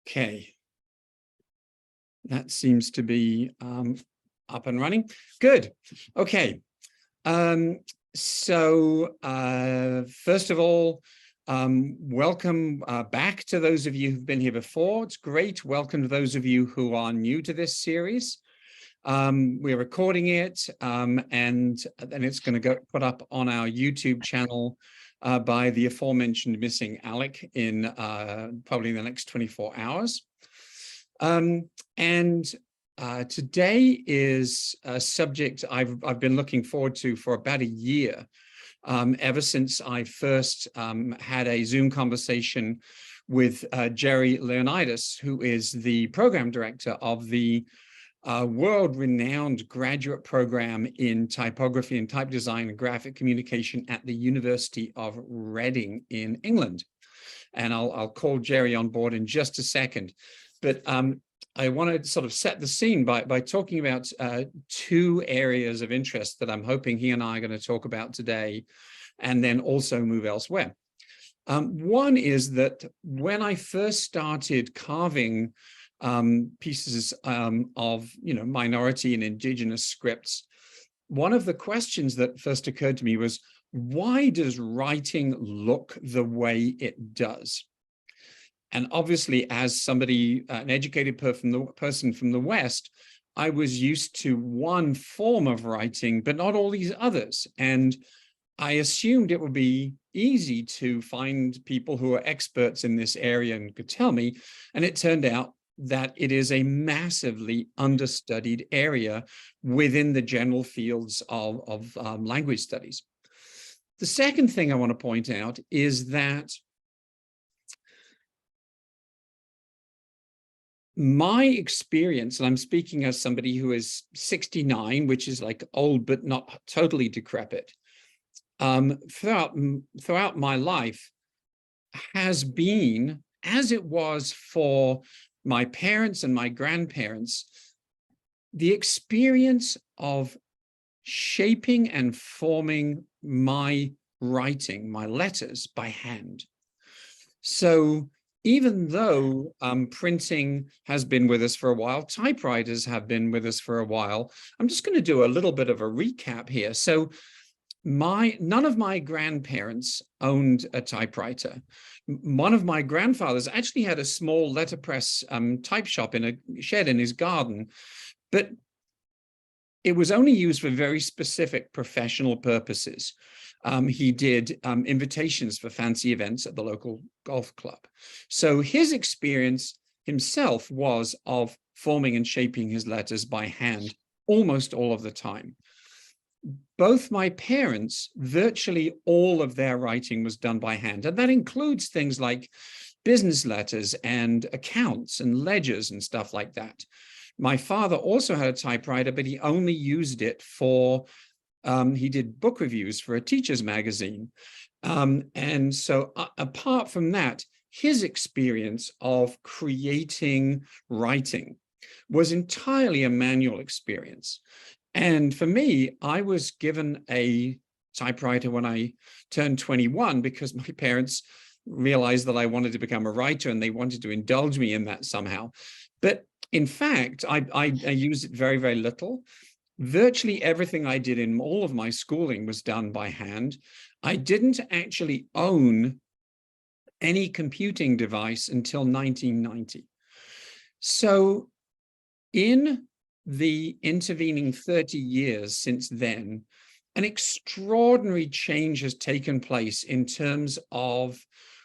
Okay, that seems to be up and running. Good. Okay. First of all, welcome back to those of you who've been here before. It's great. Welcome to those of you who are new to this series. We're recording it, and then it's going to go put up on our YouTube channel by the aforementioned Missing Alec in probably the next 24 hours. Today is a subject I've been looking forward to for about a year, ever since I first had a Zoom conversation with Gerry Leonidas, who is the program director of the world-renowned graduate program in typography and type design and graphic communication at the University of Reading in England. And I'll call Gerry on board in just a second. But I want to sort of set the scene by talking about two areas of interest that I'm hoping he and I are going to talk about today, and then also move elsewhere. One is that when I first started carving pieces of minority and indigenous scripts, one of the questions that first occurred to me was, why does writing look the way it does? And obviously, as somebody, an educated person from the West, I was used to one form of writing, but not all these others. And I assumed it would be easy to find people who are experts in this area and could tell me. And it turned out that it is a massively understudied area within the general fields of language studies. The second thing I want to point out is that my experience, and I'm speaking as somebody who is 69, which is like old but not totally decrepit, throughout my life has been, as it was for my parents and my grandparents, the experience of shaping and forming my writing, my letters, by hand. So even though printing has been with us for a while, typewriters have been with us for a while, I'm just going to do a little bit of a recap here. So none of my grandparents owned a typewriter. One of my grandfathers actually had a small letterpress type shop in a shed in his garden, but it was only used for very specific professional purposes. He did invitations for fancy events at the local golf club. So his experience himself was of forming and shaping his letters by hand almost all of the time. Both my parents, virtually all of their writing was done by hand. And that includes things like business letters and accounts and ledgers and stuff like that. My father also had a typewriter, but he only used it for, he did book reviews for a teacher's magazine. And so apart from that, his experience of creating writing was entirely a manual experience. And for me, I was given a typewriter when I turned 21 because my parents realized that I wanted to become a writer and they wanted to indulge me in that somehow. But in fact, I used it very, very little. Virtually everything I did in all of my schooling was done by hand. I didn't actually own any computing device until 1990. So in the intervening 30 years since then, an extraordinary change has taken place in terms of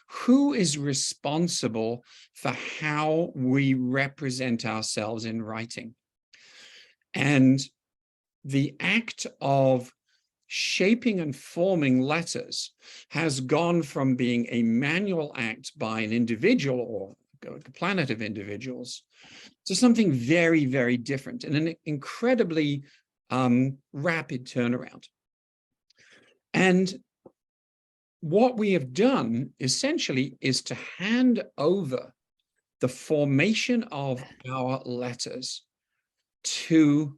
who is responsible for how we represent ourselves in writing. And the act of shaping and forming letters has gone from being a manual act by an individual or a planet of individuals to something very, very different and an incredibly rapid turnaround. And what we have done essentially is to hand over the formation of our letters to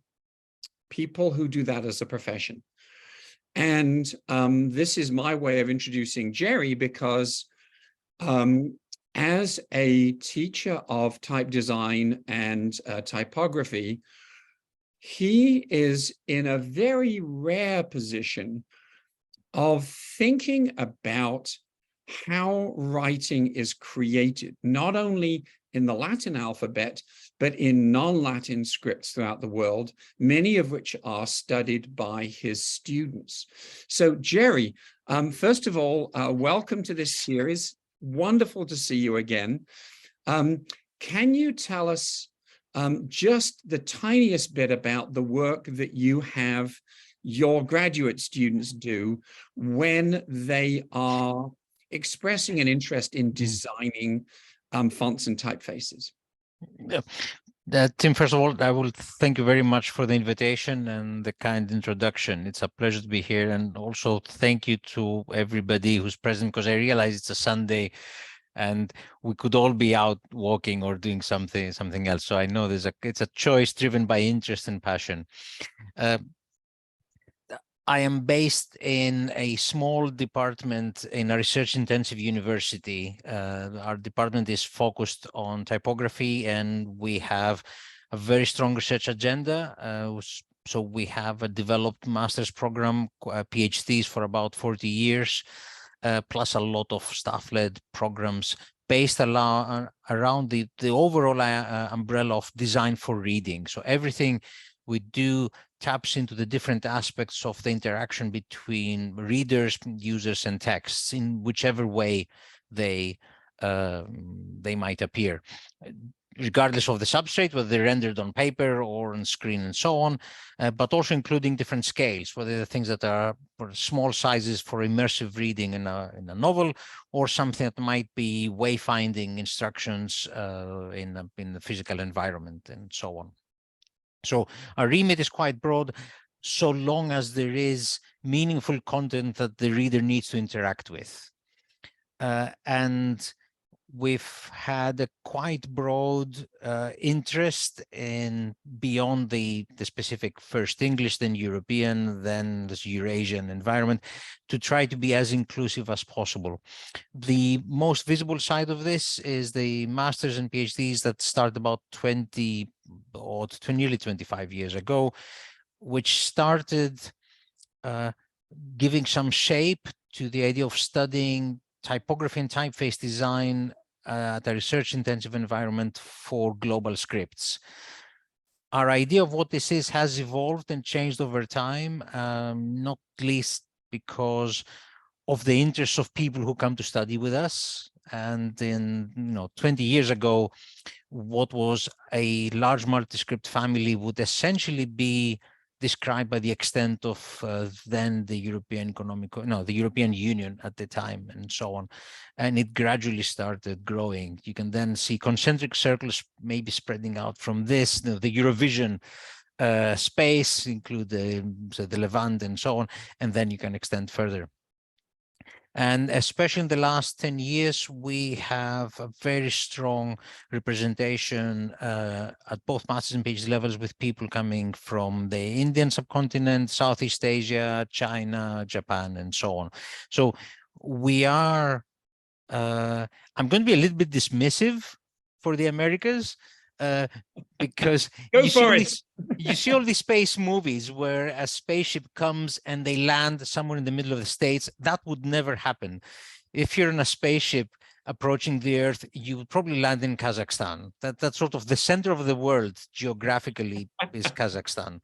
people who do that as a profession. And this is my way of introducing Gerry, because as a teacher of type design and typography, he is in a very rare position of thinking about how writing is created, not only in the Latin alphabet, but in non-Latin scripts throughout the world, many of which are studied by his students. So, Gerry, first of all, welcome to this series. Wonderful to see you again. Can you tell us just the tiniest bit about the work that you have your graduate students do when they are expressing an interest in designing fonts and typefaces? Yeah. Tim, first of all, I will thank you very much for the invitation and the kind introduction. It's a pleasure to be here. And also thank you to everybody who's present, because I realize it's a Sunday and we could all be out walking or doing something else. So I know it's a choice driven by interest and passion. I am based in a small department in a research-intensive university. Our department is focused on typography, and we have a very strong research agenda. So we have a developed master's program, PhDs for about 40 years, plus a lot of staff-led programs based around the overall umbrella of design for reading. So everything we do taps into the different aspects of the interaction between readers, users, and texts in whichever way they might appear, regardless of the substrate, whether they're rendered on paper or on screen and so on, but also including different scales, whether the things that are for small sizes for immersive reading in a novel, or something that might be wayfinding instructions in the physical environment and so on. So our remit is quite broad, so long as there is meaningful content that the reader needs to interact with. And we've had a quite broad interest in beyond the specific first English, then European, then this Eurasian environment, to try to be as inclusive as possible. The most visible side of this is the masters and PhDs that started about 20 or nearly 25 years ago, which started giving some shape to the idea of studying typography and typeface design at a research-intensive environment for global scripts. Our idea of what this is has evolved and changed over time, not least because of the interests of people who come to study with us. And in 20 years ago, what was a large multi-script family would essentially be described by the extent of then the the European Union at the time, and so on. And it gradually started growing. You can then see concentric circles maybe spreading out from this, the Eurovision space, include the Levant and so on, and then you can extend further. And especially in the last 10 years, we have a very strong representation at both master's and PhD levels, with people coming from the Indian subcontinent, Southeast Asia, China, Japan, and so on. So we are, I'm going to be a little bit dismissive for the Americas, because you see all these space movies where a spaceship comes and they land somewhere in the middle of the States. That would never happen. If you're in a spaceship approaching the Earth, you would probably land in Kazakhstan. That's sort of the center of the world geographically is Kazakhstan.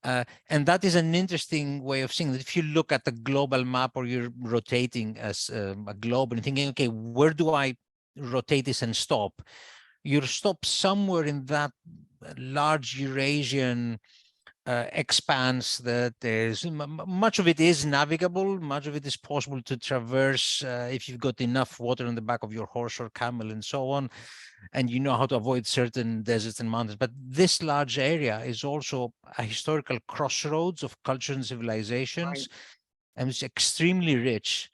And that is an interesting way of seeing that. If you look at the global map, or you're rotating as a globe and thinking, okay, where do I rotate this and stop? You'll stop somewhere in that large Eurasian expanse that there's much of it is navigable, much of it is possible to traverse if you've got enough water on the back of your horse or camel and so on, and you know how to avoid certain deserts and mountains. But this large area is also a historical crossroads of cultures and civilizations, and it's extremely rich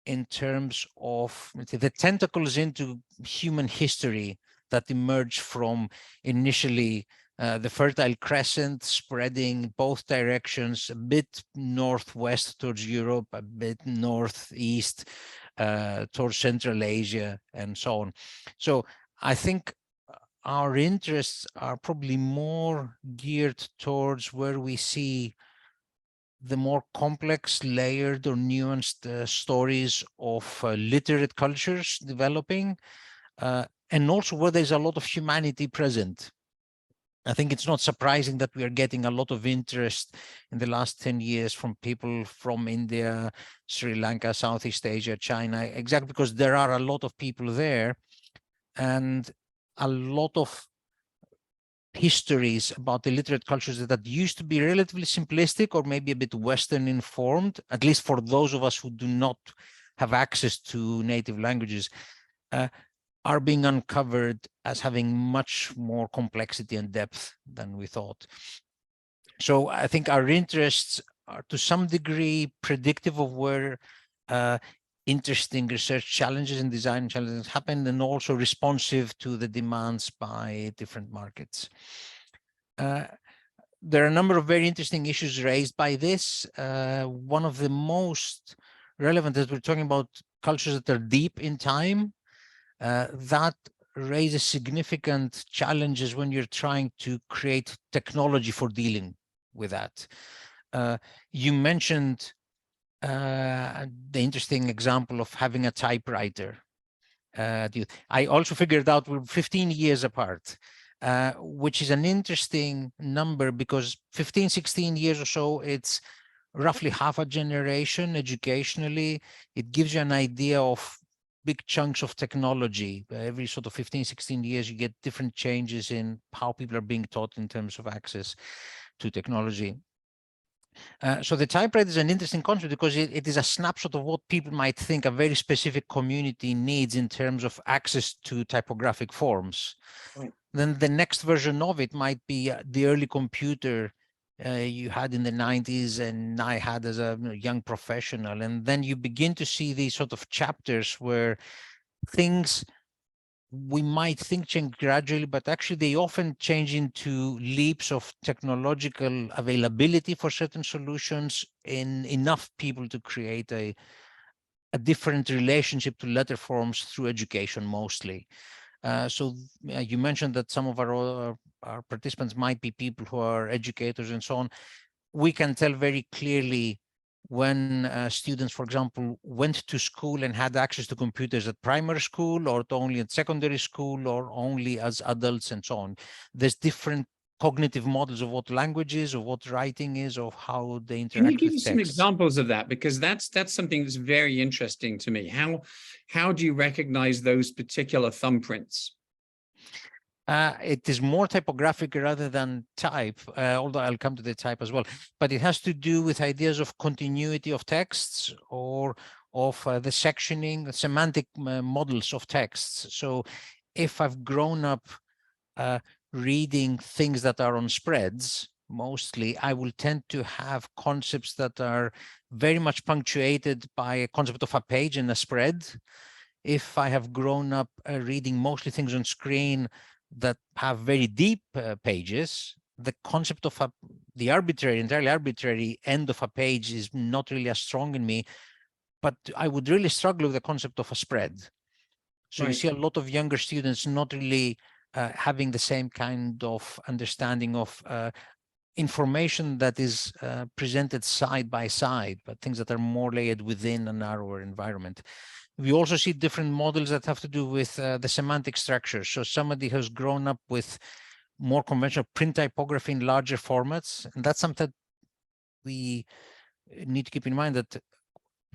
in terms of the tentacles into human history that emerged from initially the Fertile Crescent, spreading both directions, a bit northwest towards Europe, a bit northeast, towards Central Asia and so on. So I think our interests are probably more geared towards where we see the more complex, layered or nuanced stories of literate cultures developing, and also where there's a lot of humanity present. I think it's not surprising that we are getting a lot of interest in the last 10 years from people from India, Sri Lanka, Southeast Asia, China, exactly because there are a lot of people there and a lot of histories about the literate cultures that used to be relatively simplistic or maybe a bit Western informed, at least for those of us who do not have access to native languages, are being uncovered as having much more complexity and depth than we thought. So I think our interests are to some degree predictive of where interesting research challenges and design challenges happen, and also responsive to the demands by different markets. There are a number of very interesting issues raised by this. One of the most relevant is we're talking about cultures that are deep in time. That raises significant challenges when you're trying to create technology for dealing with that. You mentioned the interesting example of having a typewriter. I also figured out we're 15 years apart, which is an interesting number because 15, 16 years or so, it's roughly half a generation educationally. It gives you an idea of big chunks of technology. Every sort of 15, 16 years, you get different changes in how people are being taught in terms of access to technology. So the typewriter is an interesting concept because it is a snapshot of what people might think a very specific community needs in terms of access to typographic forms. Right. Then the next version of it might be the early computer you had in the 90s and I had as a young professional. And then you begin to see these sort of chapters where things we might think change gradually, but actually they often change into leaps of technological availability for certain solutions in enough people to create a different relationship to letter forms through education mostly. So you mentioned that some of our participants might be people who are educators and so on. We can tell very clearly when students, for example, went to school and had access to computers at primary school or only at secondary school or only as adults and so on. There's different cognitive models of what language is, of what writing is, of how they interact with text. Can you give some examples of that? Because that's something that's very interesting to me. How do you recognize those particular thumbprints? It is more typographic rather than type, although I'll come to the type as well. But it has to do with ideas of continuity of texts or of the sectioning, the semantic models of texts. So if I've grown up reading things that are on spreads, mostly, I will tend to have concepts that are very much punctuated by a concept of a page and a spread. If I have grown up reading mostly things on screen that have very deep pages, the concept of the entirely arbitrary end of a page is not really as strong in me, but I would really struggle with the concept of a spread. So right. You see a lot of younger students not really having the same kind of understanding of information that is presented side by side, but things that are more layered within a narrower environment. We also see different models that have to do with the semantic structure. So somebody has grown up with more conventional print typography in larger formats, and that's something that we need to keep in mind, that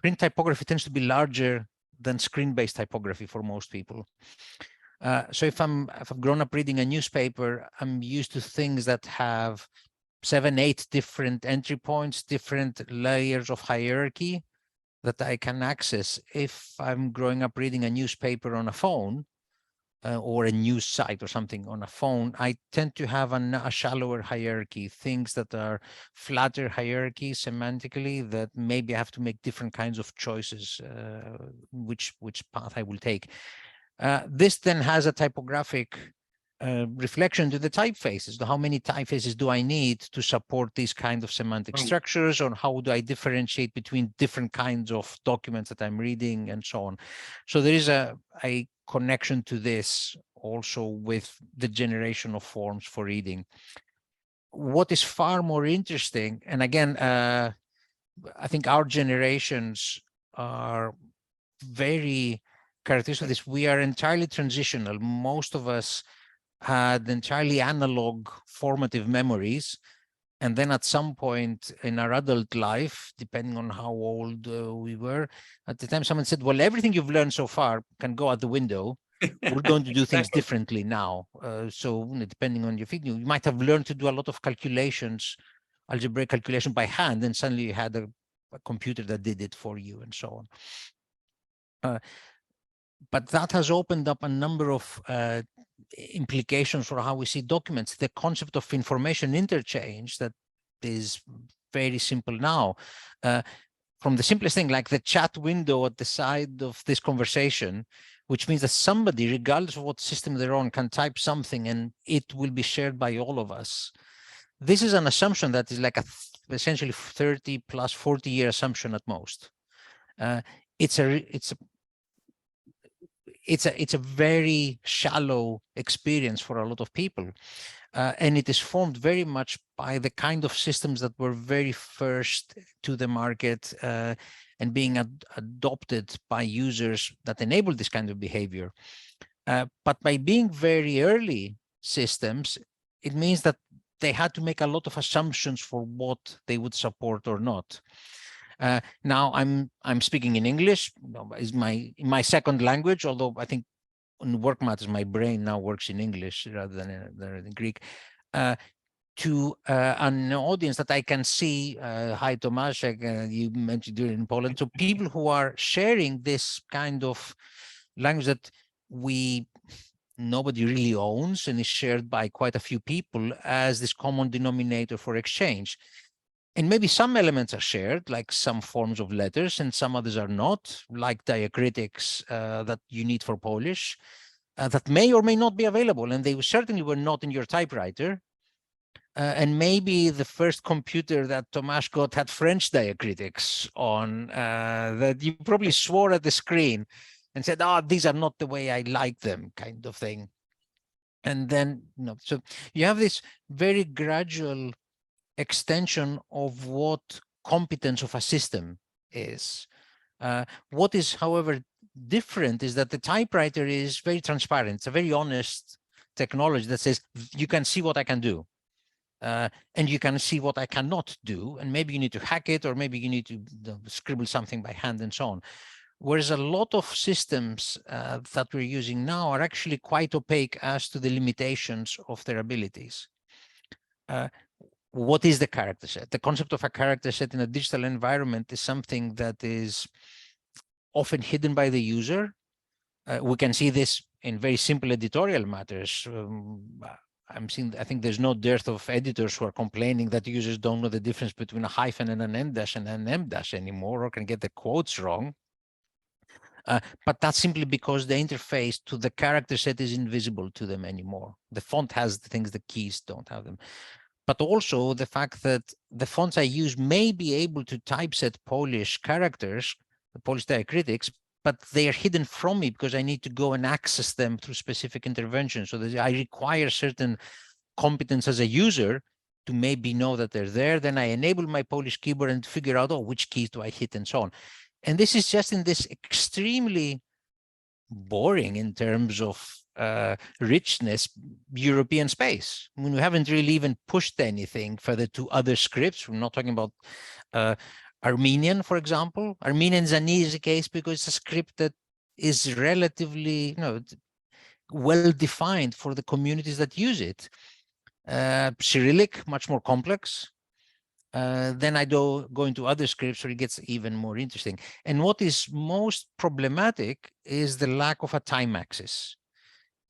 print typography tends to be larger than screen-based typography for most people. So if I've grown up reading a newspaper, I'm used to things that have 7, 8 different entry points, different layers of hierarchy that I can access. If I'm growing up reading a newspaper on a phone or a news site or something on a phone, I tend to have a shallower hierarchy, things that are flatter hierarchy semantically that maybe I have to make different kinds of choices, which path I will take. This then has a typographic reflection to the typefaces. How many typefaces do I need to support these kind of semantic structures, or how do I differentiate between different kinds of documents that I'm reading, and so on. So there is a connection to this also with the generation of forms for reading. What is far more interesting, and again, I think our generations are very characteristic of this. We are entirely transitional. Most of us had entirely analog formative memories. And then at some point in our adult life, depending on how old we were, at the time someone said, well, everything you've learned so far can go out the window. We're going to do things differently now. So depending on your feeling, you might have learned to do a lot of calculations, algebraic calculation by hand, and suddenly you had a computer that did it for you, and so on. But that has opened up a number of implications for how we see documents. The concept of information interchange that is very simple now. From the simplest thing, like the chat window at the side of this conversation, which means that somebody, regardless of what system they're on, can type something and it will be shared by all of us. This is an assumption that is like essentially 30 plus 40-year assumption at most. It's a very shallow experience for a lot of people. And it is formed very much by the kind of systems that were very first to the market and being adopted by users that enable this kind of behavior. But by being very early systems, it means that they had to make a lot of assumptions for what they would support or not. Now I'm speaking in English, is my second language, although I think on work matters, my brain now works in English rather than in Greek. To an audience that I can see, hi Tomaszek, you mentioned you're in Poland, so people who are sharing this kind of language that nobody really owns and is shared by quite a few people as this common denominator for exchange. And maybe some elements are shared, like some forms of letters, and some others are not, like diacritics that you need for Polish, that may or may not be available. And they certainly were not in your typewriter. And maybe the first computer that Tomasz got had French diacritics on, that you probably swore at the screen and said, oh, these are not the way I like them, kind of thing. And then, so you have this very gradual extension of what competence of a system is. What is, however, different is that the typewriter is very transparent. It's a very honest technology that says, you can see what I can do. And you can see what I cannot do. And maybe you need to hack it, or maybe you need to scribble something by hand and so on. Whereas a lot of systems that we're using now are actually quite opaque as to the limitations of their abilities. What is the character set? The concept of a character set in a digital environment is something that is often hidden by the user. We can see this in very simple editorial matters. I think there's no dearth of editors who are complaining that users don't know the difference between a hyphen and an M dash and an M dash anymore, or can get the quotes wrong. But that's simply because the interface to the character set is invisible to them anymore. The font has the things, the keys don't have them. But also the fact that the fonts I use may be able to typeset Polish characters, the Polish diacritics, but they are hidden from me because I need to go and access them through specific interventions. So that I require certain competence as a user to maybe know that they're there. Then I enable my Polish keyboard and figure out, oh, which keys do I hit and so on. And this is just in this extremely boring in terms of richness European space. I mean, we haven't really even pushed anything further to other scripts. We're not talking about Armenian, for example. Armenian is an easy case because it's a script that is relatively, well defined for the communities that use it. Cyrillic, much more complex. Then I go into other scripts where it gets even more interesting. And what is most problematic is the lack of a time axis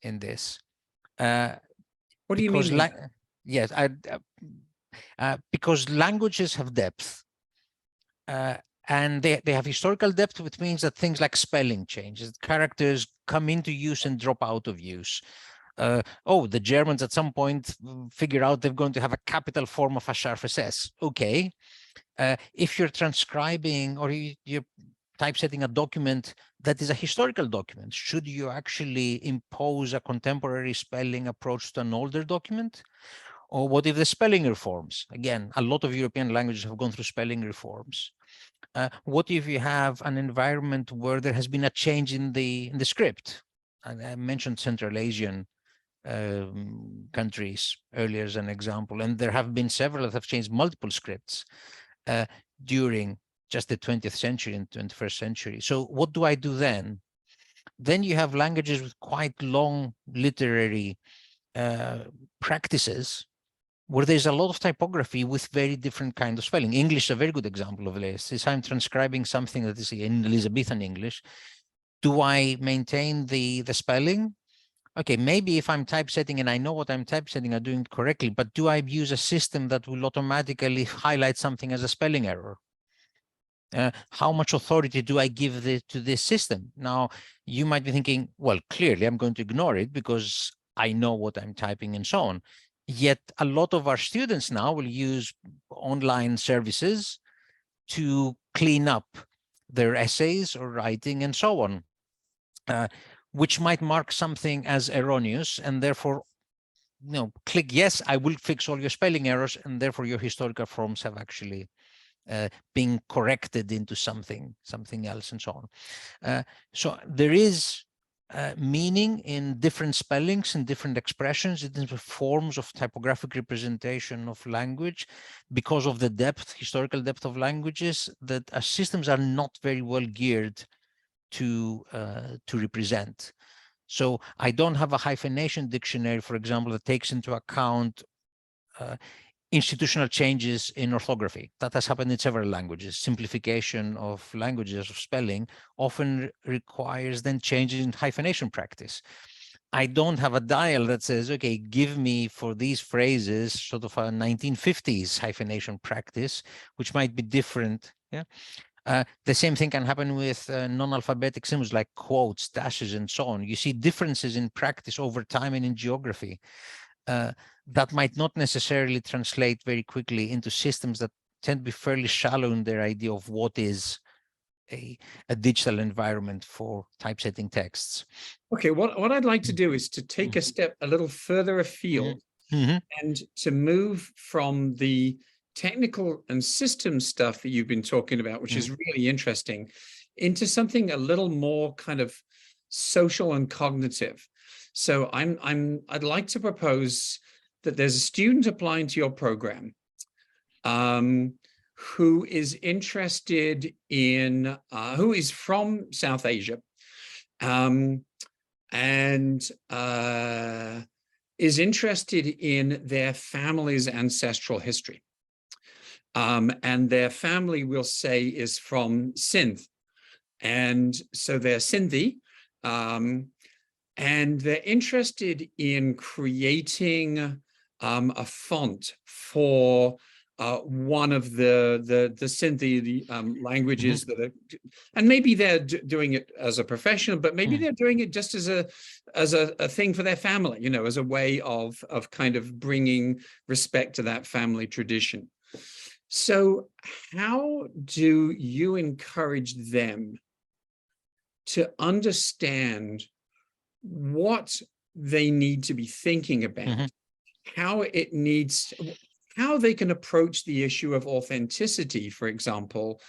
in this. What do you mean? Yes, because languages have depth. And they have historical depth, which means that things like spelling changes, characters come into use and drop out of use. Oh, the Germans at some point figure out they're going to have a capital form of a sharp SS. Okay. If you're transcribing or you're typesetting a document that is a historical document, should you actually impose a contemporary spelling approach to an older document? Or what if the spelling reforms? Again, a lot of European languages have gone through spelling reforms. What if you have an environment where there has been a change in the script? And I mentioned Central Asian countries earlier as an example, and there have been several that have changed multiple scripts during just the 20th century and 21st century. So what do I do then? Then you have languages with quite long literary practices where there's a lot of typography with very different kind of spelling. English is a very good example of this. If I'm transcribing something that is in Elizabethan English, do I maintain the spelling? Okay, maybe if I'm typesetting and I know what I'm typesetting, I'm doing it correctly, but do I use a system that will automatically highlight something as a spelling error? How much authority do I give to this system? Now, you might be thinking, well, clearly I'm going to ignore it because I know what I'm typing and so on. Yet a lot of our students now will use online services to clean up their essays or writing and so on, which might mark something as erroneous, and therefore, click yes, I will fix all your spelling errors, and therefore your historical forms have actually being corrected into something else and so on. So there is meaning in different spellings and different expressions in different forms of typographic representation of language because of the historical depth of languages that our systems are not very well geared to represent. So I don't have a hyphenation dictionary, for example, that takes into account institutional changes in orthography. That has happened in several languages. Simplification of languages, of spelling, often requires then changes in hyphenation practice. I don't have a dial that says, okay, give me for these phrases sort of a 1950s hyphenation practice, which might be different. Yeah. The same thing can happen with non-alphabetic symbols like quotes, dashes, and so on. You see differences in practice over time and in geography. That might not necessarily translate very quickly into systems that tend to be fairly shallow in their idea of what is a digital environment for typesetting texts. Okay, what I'd like to do is to take a step a little further afield and to move from the technical and system stuff that you've been talking about, which is really interesting, into something a little more kind of social and cognitive. So I'd like to propose that there's a student applying to your program who is interested in, who is from South Asia, and is interested in their family's ancestral history. And their family, we'll say, is from Sindh. And so they're Sindhi, and they're interested in creating a font for one of the Sindhi languages that are, and maybe they're doing it as a professional, but maybe they're doing it just as a thing for their family, you know, as a way of kind of bringing respect to that family tradition. So how do you encourage them to understand what they need to be thinking about, how they can approach the issue of authenticity, for example,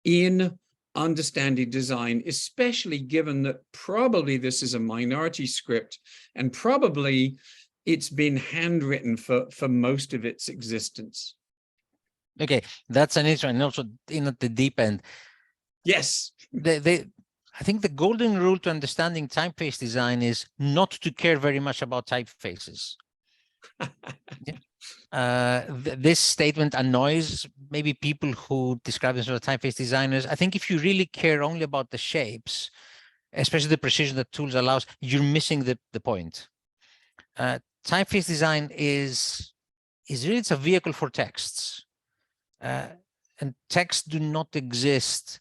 in understanding design, especially given that probably this is a minority script and probably it's been handwritten for most of its existence? Okay, that's an interesting, and also in at the deep end. Yes. I think the golden rule to understanding typeface design is not to care very much about typefaces. This statement annoys maybe people who describe themselves as typeface designers. I think if you really care only about the shapes, especially the precision that tools allows, you're missing the point. Typeface design is really, it's a vehicle for texts. And texts do not exist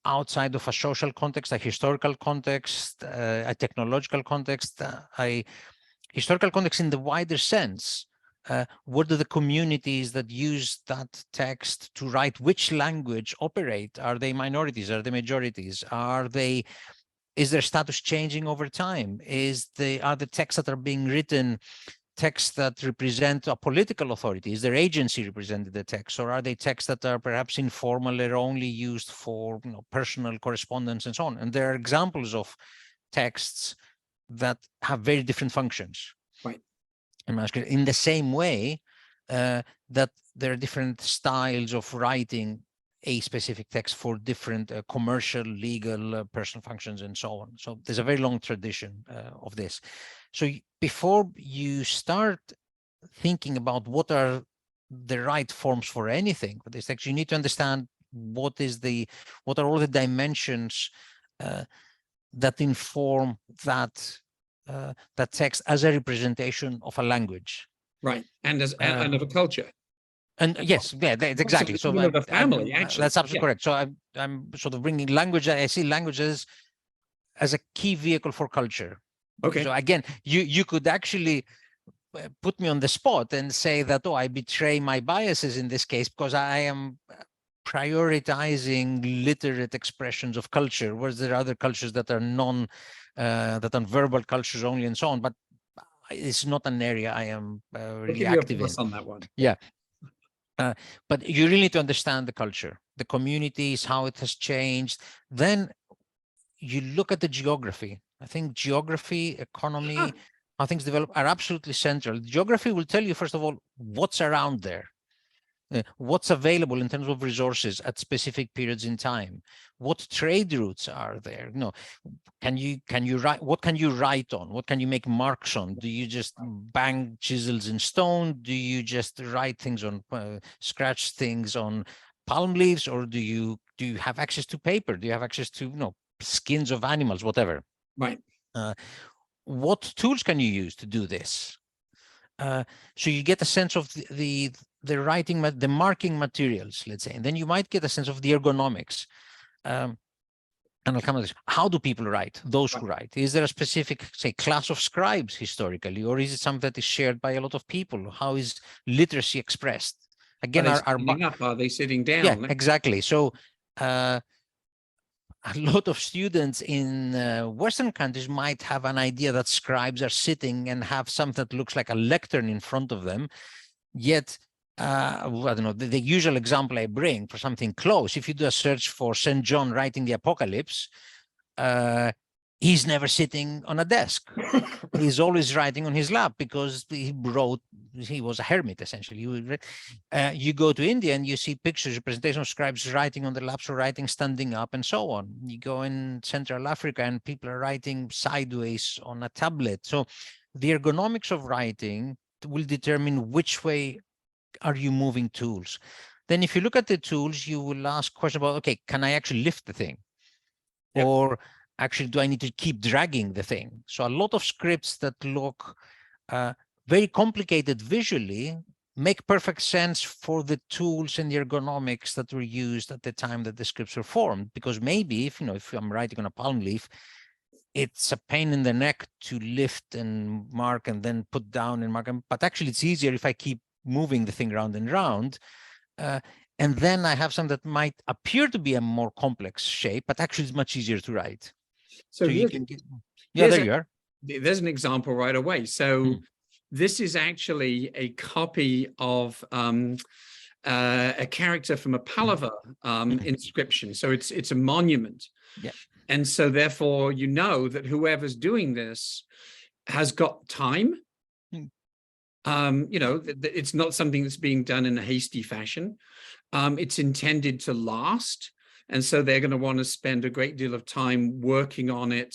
outside of a social context, a historical context, a technological context. historical context in the wider sense. What do the communities that use that text to write which language operate? Are they minorities? Are they majorities? Is their status changing over time? Are the texts that are being written texts that represent a political authority? Is their agency represented the text, or are they texts that are perhaps informal or only used for personal correspondence and so on? And there are examples of texts that have very different functions. Right. In the same way that there are different styles of writing a specific text for different commercial, legal, personal functions, and so on. So there's a very long tradition of this. So before you start thinking about what are the right forms for anything for this text, you need to understand what are all the dimensions that inform that text as a representation of a language, right, and and of a culture. And yes, yeah, that's exactly. So of a family, actually. That's absolutely correct. So I'm sort of bringing language. I see language as a key vehicle for culture. Okay. So again, you could actually put me on the spot and say that, oh, I betray my biases in this case because I am prioritizing literate expressions of culture, whereas there are other cultures that are that are verbal cultures only and so on. But it's not an area I am really active in. On that one. Yeah. But you really need to understand the culture, the communities, how it has changed. Then you look at the geography. I think geography, economy, how things develop are absolutely central. Geography will tell you, first of all, what's around there. What's available in terms of resources at specific periods in time? What trade routes are there? Can you write? What can you write on? What can you make marks on? Do you just bang chisels in stone? Do you just write things on, scratch things on palm leaves, or do you have access to paper? Do you have access to skins of animals, whatever? Right. What tools can you use to do this? So you get a sense of the writing, the marking materials, let's say, and then you might get a sense of the ergonomics. And I'll come to this. How do people write? Those who write. Is there a specific, say, class of scribes historically, or is it something that is shared by a lot of people? How is literacy expressed? Again, are they sitting down? Yeah, exactly. So a lot of students in Western countries might have an idea that scribes are sitting and have something that looks like a lectern in front of them. Yet, I don't know, the usual example I bring for something close, if you do a search for St. John writing the Apocalypse, he's never sitting on a desk. He's always writing on his lap because he was a hermit, essentially. You go to India and you see pictures, representation of scribes writing on their laps or writing standing up and so on. You go in Central Africa and people are writing sideways on a tablet. So the ergonomics of writing will determine which way are you moving tools. Then if you look at the tools, you will ask questions about, okay, can I actually lift the thing? Yep. Or actually, do I need to keep dragging the thing? So a lot of scripts that look very complicated visually make perfect sense for the tools and the ergonomics that were used at the time that the scripts were formed. Because maybe if I'm writing on a palm leaf, it's a pain in the neck to lift and mark and then put down and mark. But actually, it's easier if I keep moving the thing round and round. And then I have something that might appear to be a more complex shape, but actually it's much easier to write. So you can get, there you are. There's an example right away. So this is actually a copy of a character from a Pallava inscription. So it's a monument. Yeah. And so therefore, that whoever's doing this has got time. It's not something that's being done in a hasty fashion. It's intended to last. And so they're going to want to spend a great deal of time working on it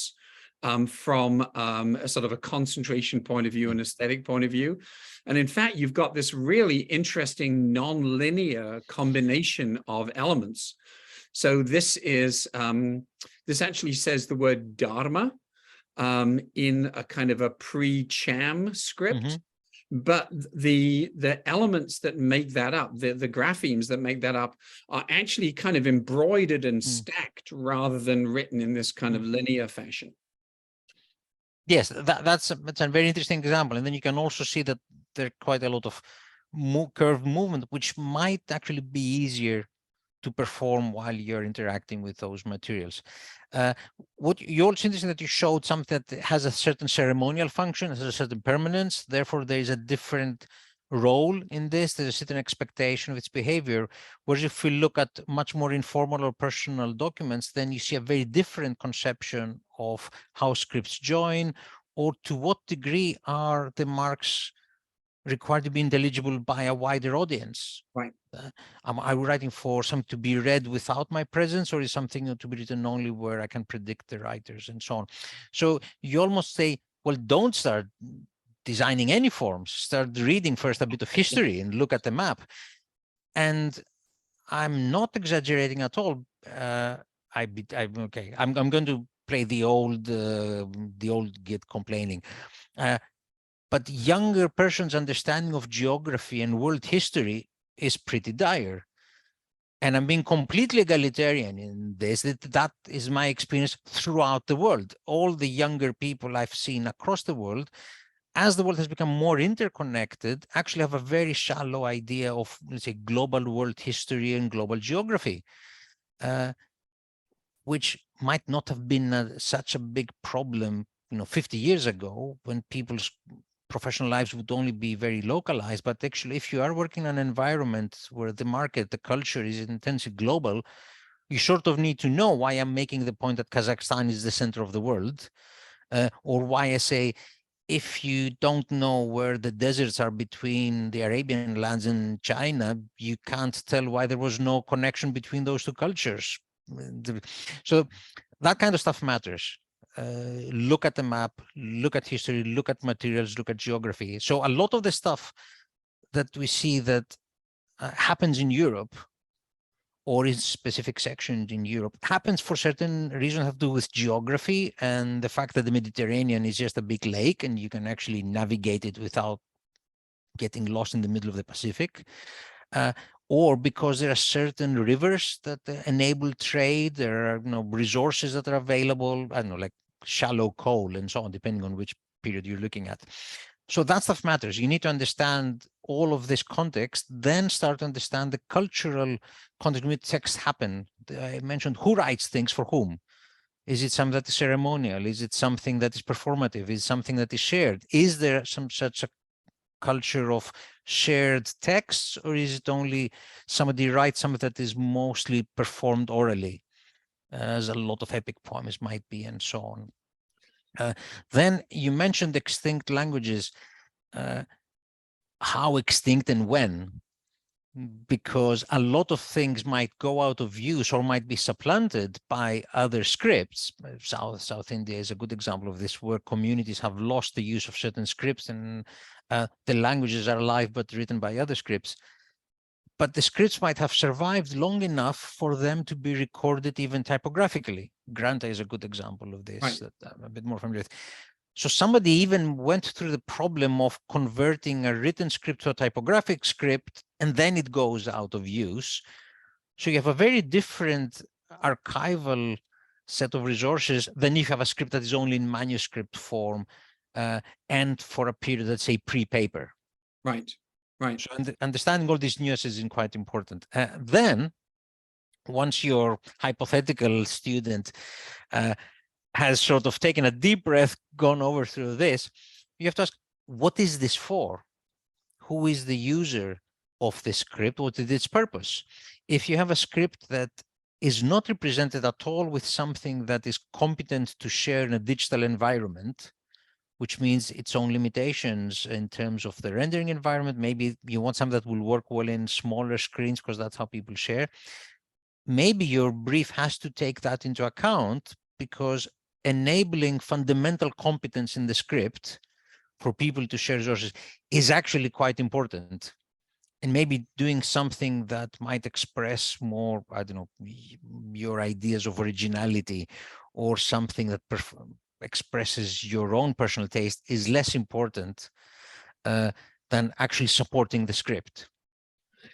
from a sort of a concentration point of view, an aesthetic point of view. And in fact, you've got this really interesting non-linear combination of elements. So this actually says the word dharma in a kind of a pre-Cham script. But the elements that make that up, the graphemes that make that up, are actually kind of embroidered and stacked rather than written in this kind of linear fashion. Yes, that's a very interesting example. And then you can also see that there are quite a lot of curve movement, which might actually be easier to perform while you're interacting with those materials. What you're also interesting that you showed something that has a certain ceremonial function, has a certain permanence. Therefore, there is a different role in this. There's a certain expectation of its behavior. Whereas if we look at much more informal or personal documents, then you see a very different conception of how scripts join, or to what degree are the marks required to be intelligible by a wider audience. Right. Am I writing for something to be read without my presence, or is something to be written only where I can predict the writers and so on? So you almost say, well, don't start designing any forms. Start reading first a bit of history and look at the map. And I'm not exaggerating at all. Okay. I'm going to play the old Git complaining. But younger person's understanding of geography and world history is pretty dire. And I'm being completely egalitarian in this. That is my experience throughout the world. All the younger people I've seen across the world, as the world has become more interconnected, actually have a very shallow idea of, let's say, global world history and global geography, which might not have been such a big problem, 50 years ago, when people's professional lives would only be very localized. But actually, if you are working in an environment where the market, the culture is intensely global, you sort of need to know why I'm making the point that Kazakhstan is the center of the world, or why I say, if you don't know where the deserts are between the Arabian lands and China, you can't tell why there was no connection between those two cultures. So that kind of stuff matters. Look at the map, look at history, look at materials, look at geography. So a lot of the stuff that we see that happens in Europe, or in specific sections in Europe, happens for certain reasons, have to do with geography and the fact that the Mediterranean is just a big lake and you can actually navigate it without getting lost in the middle of the Pacific. Or because there are certain rivers that enable trade, there are resources that are available, I don't know, like shallow coal and so on, depending on which period you're looking at. So that stuff matters. You need to understand all of this context, then start to understand the cultural context in which texts happen. I mentioned who writes things for whom. Is it something that is ceremonial? Is it something that is performative? Is it something that is shared? Is there some such a culture of shared texts, or is it only somebody writes something that is mostly performed orally, as a lot of epic poems might be, and so on? Then you mentioned extinct languages. How extinct and when? Because a lot of things might go out of use or might be supplanted by other scripts. South India is a good example of this, where communities have lost the use of certain scripts, and the languages are alive but written by other scripts. But the scripts might have survived long enough for them to be recorded even typographically. Granta is a good example of this, that I'm a bit more familiar with. So somebody even went through the problem of converting a written script to a typographic script, and then it goes out of use. So you have a very different archival set of resources than if you have a script that is only in manuscript form, and for a period, let's say, pre-paper. Right. Right. So understanding all these nuances is quite important. Then, once your hypothetical student has sort of taken a deep breath, gone over through this, you have to ask, what is this for? Who is the user of this script? What is its purpose? If you have a script that is not represented at all with something that is competent to share in a digital environment, which means its own limitations in terms of the rendering environment, maybe you want something that will work well in smaller screens because that's how people share. Maybe your brief has to take that into account, because enabling fundamental competence in the script for people to share resources is actually quite important. And maybe doing something that might express more, I don't know, your ideas of originality, or something that expresses your own personal taste, is less important than actually supporting the script.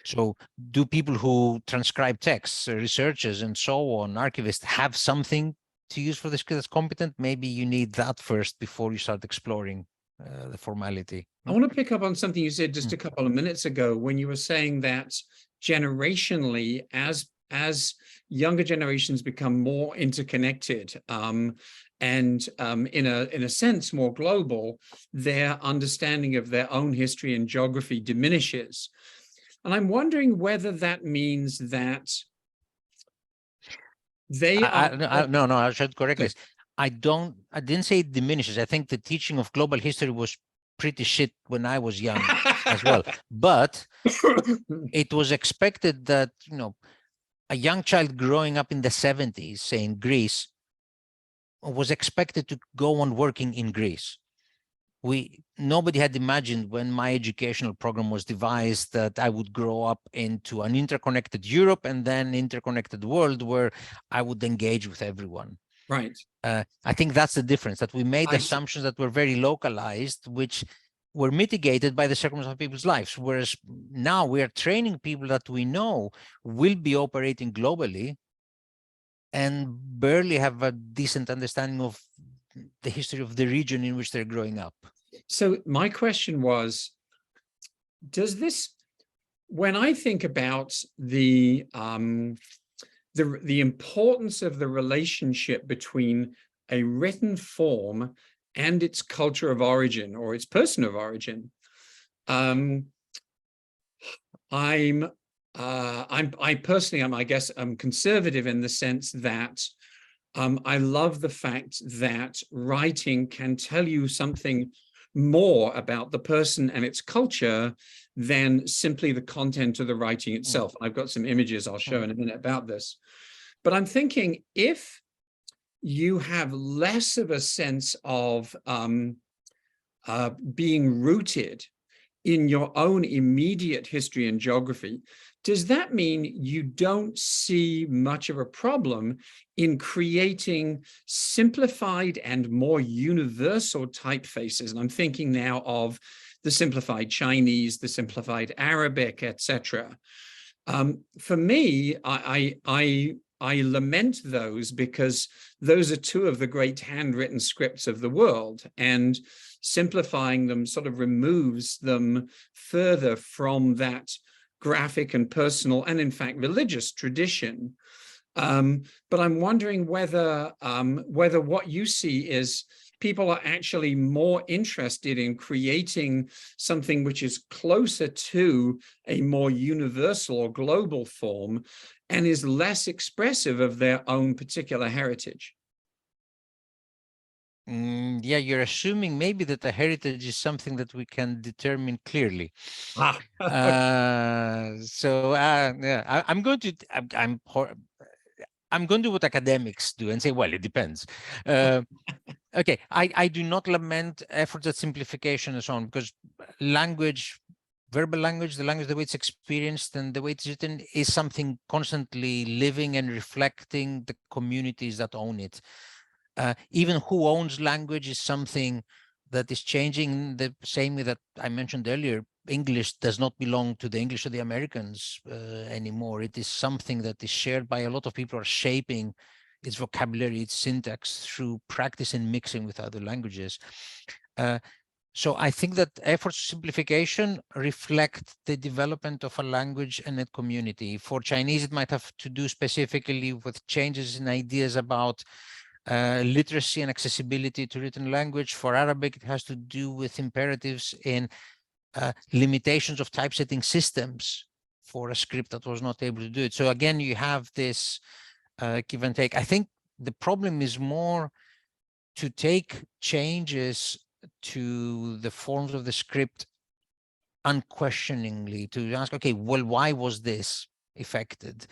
So do people who transcribe texts, researchers and so on, archivists, have something to use for the script that's competent, maybe you need that first before you start exploring the formality. I want to pick up on something you said just a Mm. couple of minutes ago when you were saying that generationally, as younger generations become more interconnected, and in a sense more global, their understanding of their own history and geography diminishes. And I'm wondering whether that means that they are. No, I should correct Okay. this. I didn't say it diminishes. I think the teaching of global history was pretty shit when I was young as well. But it was expected that, you know, a young child growing up in the 70s, say in Greece, was expected to go on working in Greece. Nobody had imagined when my educational program was devised that I would grow up into an interconnected Europe and then interconnected world where I would engage with everyone. Right. I think that's the difference, that we made I see. assumptions that were very localized, which were mitigated by the circumstances of people's lives. Whereas now we are training people that we know will be operating globally and barely have a decent understanding of the history of the region in which they're growing up. So my question was, does this, when I think about the importance of the relationship between a written form and its culture of origin or its person of origin, I personally am, I guess, I'm conservative in the sense that I love the fact that writing can tell you something more about the person and its culture than simply the content of the writing itself. I've got some images I'll show in a minute about this. But I'm thinking if you have less of a sense of being rooted in your own immediate history and geography, does that mean you don't see much of a problem in creating simplified and more universal typefaces? And I'm thinking now of the simplified Chinese, the simplified Arabic, etc. For me, I lament those because those are two of the great handwritten scripts of the world, and simplifying them sort of removes them further from that graphic and personal and in fact religious tradition. But I'm wondering whether what you see is people are actually more interested in creating something which is closer to a more universal or global form and is less expressive of their own particular heritage. Yeah, you're assuming maybe that the heritage is something that we can determine clearly. Yeah, I'm going to I'm going to do what academics do and say, well, it depends. Okay, I do not lament efforts at simplification and so on, because language, verbal language, the language, the way it's experienced and the way it's written is something constantly living and reflecting the communities that own it. Even who owns language is something that is changing, the same way that I mentioned earlier. English does not belong to the English of the Americans anymore. It is something that is shared by a lot of people who are shaping its vocabulary, its syntax through practice and mixing with other languages. So I think that efforts of simplification reflect the development of a language and a community. For Chinese, it might have to do specifically with changes in ideas about literacy and accessibility to written language. For Arabic, it has to do with imperatives in limitations of typesetting systems for a script that was not able to do it. So again, you have this give and take. I think the problem is more to take changes to the forms of the script unquestioningly, to ask, okay, well, why was this affected?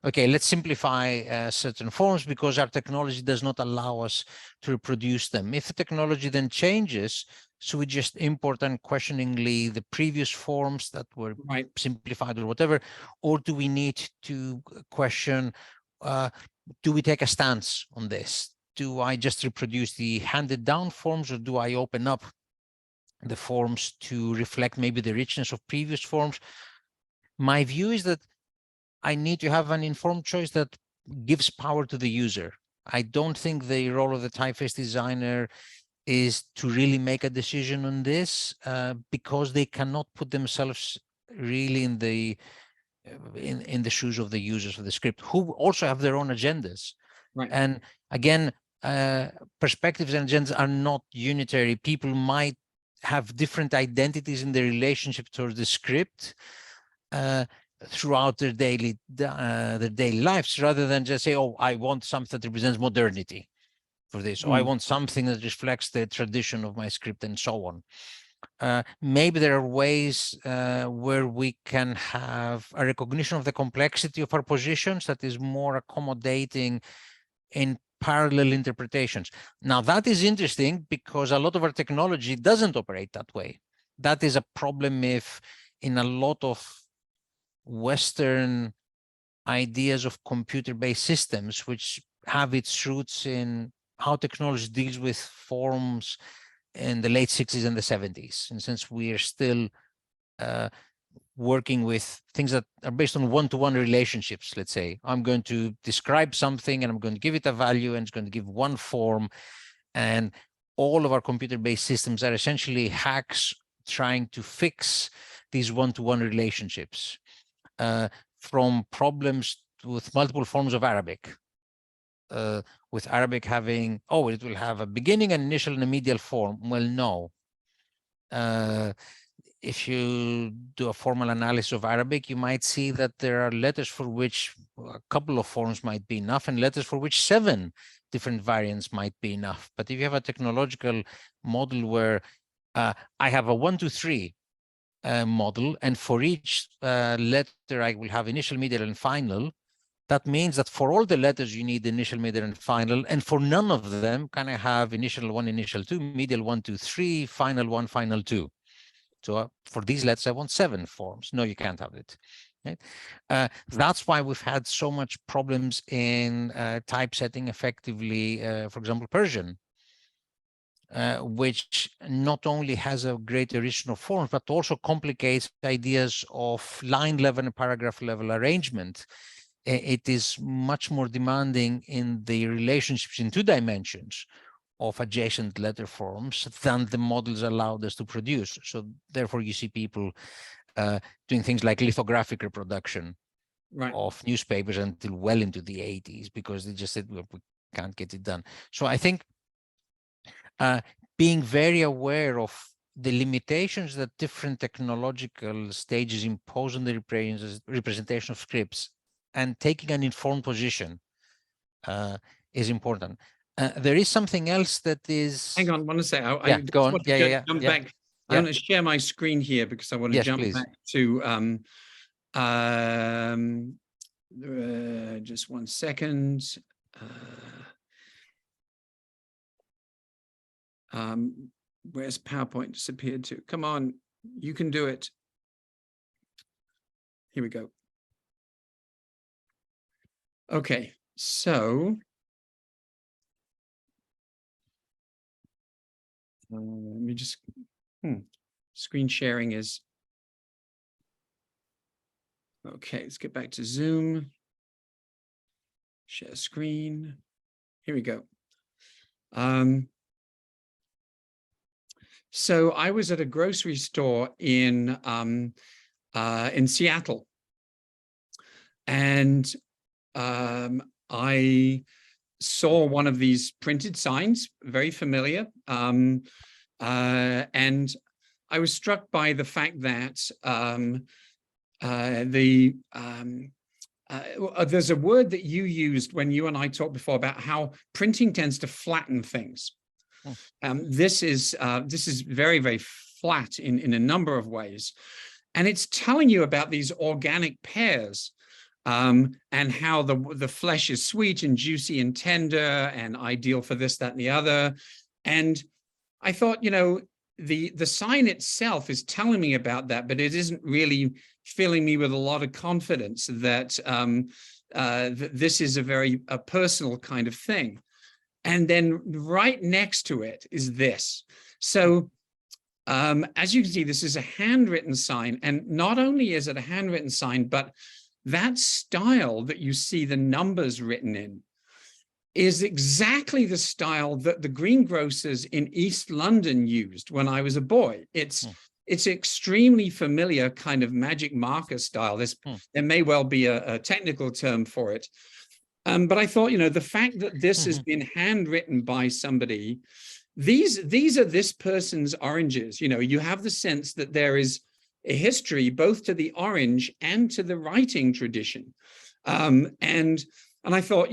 Okay, let's simplify certain forms because our technology does not allow us to reproduce them. If the technology then changes, so we just import unquestioningly the previous forms that were simplified or whatever, or do we need to question, do we take a stance on this? Do I just reproduce the handed down forms, or do I open up the forms to reflect maybe the richness of previous forms? My view is that I need to have an informed choice that gives power to the user. I don't think the role of the typeface designer is to really make a decision on this, because they cannot put themselves really in the shoes of the users of the script, who also have their own agendas. Right. And again, perspectives and agendas are not unitary. People might have different identities in their relationship towards the script throughout their daily lives, rather than just say, oh, I want something that represents modernity for this, or I want something that reflects the tradition of my script, and so on. Maybe there are ways where we can have a recognition of the complexity of our positions that is more accommodating in parallel interpretations. Now, that is interesting because a lot of our technology doesn't operate that way. That is a problem if in a lot of Western ideas of computer-based systems, which have its roots in how technology deals with forms in the late 60s and the 70s. And since we are still working with things that are based on one-to-one relationships, let's say, I'm going to describe something and I'm going to give it a value and it's going to give one form. And all of our computer-based systems are essentially hacks trying to fix these one-to-one relationships, from problems with multiple forms of Arabic. With Arabic having, oh, it will have a beginning, an initial, and a medial form. Well, no. If you do a formal analysis of Arabic, you might see that there are letters for which a couple of forms might be enough, and letters for which 7 different variants might be enough. But if you have a technological model where I have a 1, 2, 3 model, and for each letter I will have initial, medial, and final, that means that for all the letters you need initial, medial, and final, and for none of them can I have initial 1, initial 2, medial 1, 2, 3, final 1, final 2. So for these letters, I want 7 forms. No, you can't have it. Right? That's why we've had so much problems in typesetting effectively, for example, Persian, which not only has a great original form, but also complicates ideas of line level and paragraph level arrangement. It is much more demanding in the relationships in 2 dimensions of adjacent letter forms than the models allowed us to produce. So therefore, you see people doing things like lithographic reproduction of newspapers until well into the 80s, because they just said, well, we can't get it done. So I think being very aware of the limitations that different technological stages impose on the representation of scripts and taking an informed position is important. There is something else that is. Hang on, one second. I go on. Jump back. I want to share my screen here because I want to jump back to just 1 second. Where's PowerPoint disappeared to? Come on, you can do it. Here we go. Okay, so let me just, screen sharing is, okay, let's get back to Zoom. Share screen. Here we go. So I was at a grocery store in Seattle, and I saw one of these printed signs, very familiar, and I was struck by the fact that there's a word that you used when you and I talked before about how printing tends to flatten things. This is very, very flat in a number of ways, and it's telling you about these organic pairs. And how the flesh is sweet and juicy and tender and ideal for this, that, and the other. And I thought, the sign itself is telling me about that, but it isn't really filling me with a lot of confidence that this is a personal kind of thing. And then right next to it is this. So as you can see, this is a handwritten sign. And not only is it a handwritten sign, but that style that you see the numbers written in is exactly the style that the greengrocers in East London used when I was a boy. It's extremely familiar kind of magic marker style. There may well be a technical term for it. But I thought, the fact that this has been handwritten by somebody, these are this person's oranges. You have the sense that there is a history both to the orange and to the writing tradition. And I thought,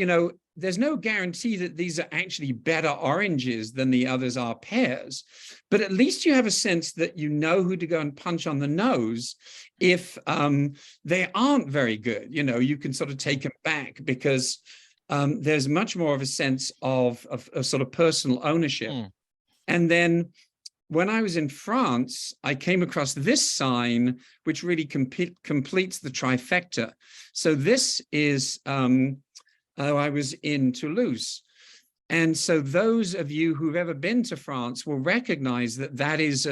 there's no guarantee that these are actually better oranges than the others are pears, but at least you have a sense that you know who to go and punch on the nose if they aren't very good. You can sort of take them back because there's much more of a sense of sort of personal ownership. And then when I was in France, I came across this sign, which really completes the trifecta. So this is, I was in Toulouse. And so those of you who've ever been to France will recognize that that is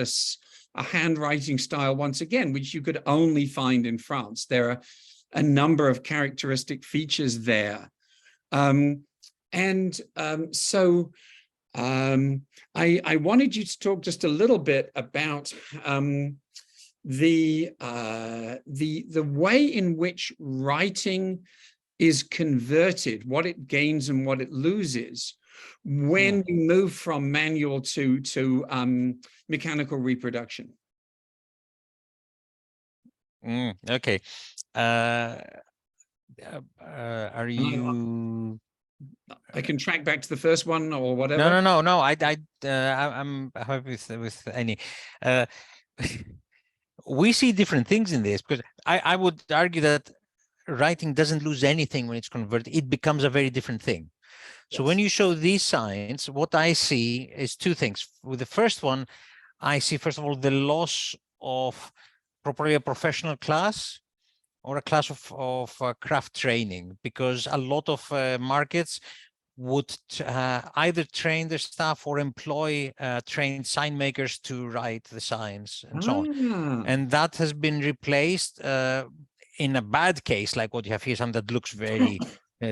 a handwriting style, once again, which you could only find in France. There are a number of characteristic features there. So I wanted you to talk just a little bit about the way in which writing is converted, what it gains and what it loses when you move from manual to mechanical reproduction. Okay. Are you? I can track back to the first one or whatever. No. I'm happy with any. We see different things in this because I would argue that writing doesn't lose anything when it's converted. It becomes a very different thing. So when you show these signs, what I see is two things. With the first one, I see, first of all, the loss of probably a professional class or a class of craft training, because a lot of markets would either train their staff or employ trained sign makers to write the signs and so on. And that has been replaced in a bad case, like what you have here, something that looks very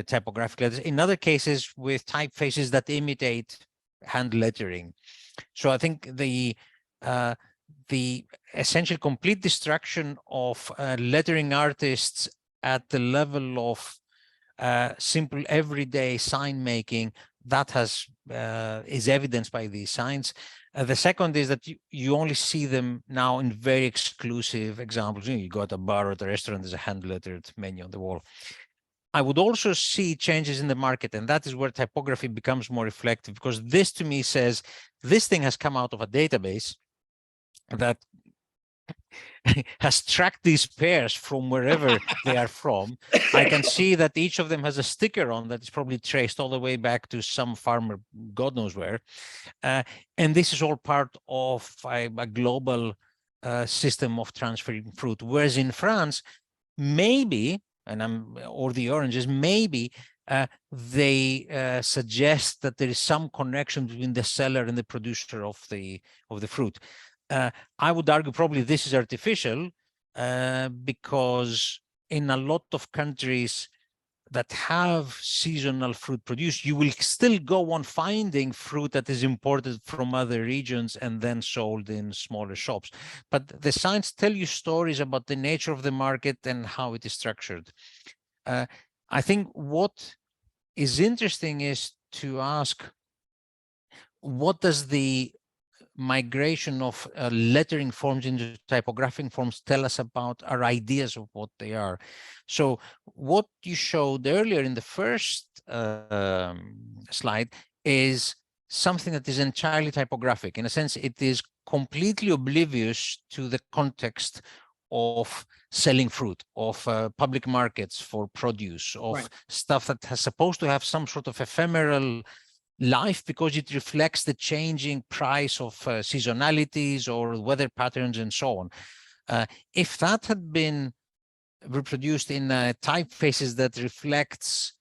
typographical. In other cases, with typefaces that imitate hand lettering. So I think the essential complete destruction of lettering artists at the level of simple everyday sign making, that is evidenced by these signs. The second is that you only see them now in very exclusive examples. You go to a bar or at a restaurant, there's a hand lettered menu on the wall. I would also see changes in the market, and that is where typography becomes more reflective, because this to me says this thing has come out of a database that has tracked these pairs from wherever they are from. I can see that each of them has a sticker on that is probably traced all the way back to some farmer, God knows where. And this is all part of a global system of transferring fruit. Whereas in France, maybe, or the oranges, maybe they suggest that there is some connection between the seller and the producer of the fruit. I would argue probably this is artificial because in a lot of countries that have seasonal fruit produced, you will still go on finding fruit that is imported from other regions and then sold in smaller shops. But the signs tell you stories about the nature of the market and how it is structured. I think what is interesting is to ask, what does the migration of lettering forms into typographic forms tell us about our ideas of what they are? So what you showed earlier in the first slide is something that is entirely typographic. In a sense, it is completely oblivious to the context of selling fruit, of public markets for produce, of stuff that has supposed to have some sort of ephemeral life because it reflects the changing price of seasonalities or weather patterns and so on. If that had been reproduced in typefaces that reflects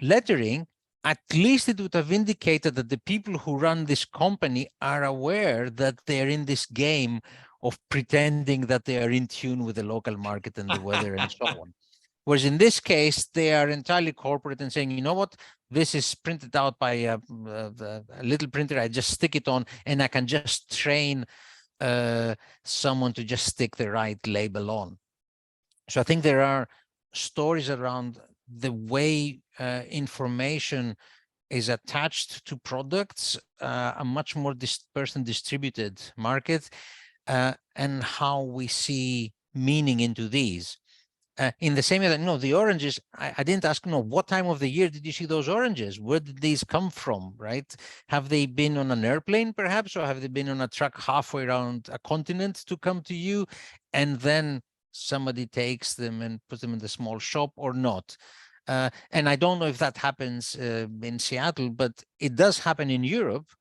lettering, at least it would have indicated that the people who run this company are aware that they're in this game of pretending that they are in tune with the local market and the weather and so on. Whereas in this case, they are entirely corporate and saying, you know what, this is printed out by a little printer. I just stick it on, and I can just train someone to just stick the right label on. So I think there are stories around the way information is attached to products, a much more dispersed and distributed market, and how we see meaning into these. In the same way that, the oranges, I didn't ask, what time of the year did you see those oranges? Where did these come from, right? Have they been on an airplane, perhaps, or have they been on a truck halfway around a continent to come to you? And then somebody takes them and puts them in the small shop or not. And I don't know if that happens in Seattle, but it does happen in Europe,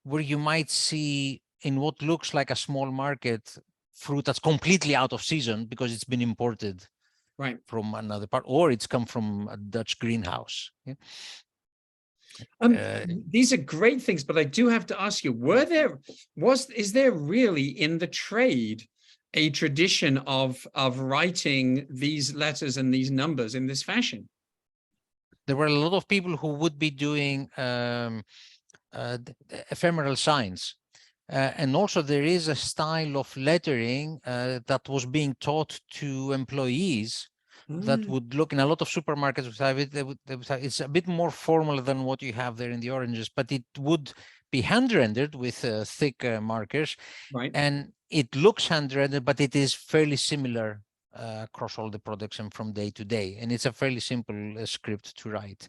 where you might see in what looks like a small market fruit that's completely out of season because it's been imported from another part, or it's come from a Dutch greenhouse. Yeah? These are great things, but I do have to ask you, is there really in the trade a tradition of writing these letters and these numbers in this fashion? There were a lot of people who would be doing ephemeral signs. And also there is a style of lettering that was being taught to employees that would look, in a lot of supermarkets would have it. It's a bit more formal than what you have there in the oranges, but it would be hand rendered with thick markers. Right. And it looks hand rendered, but it is fairly similar across all the products and from day to day. And it's a fairly simple script to write.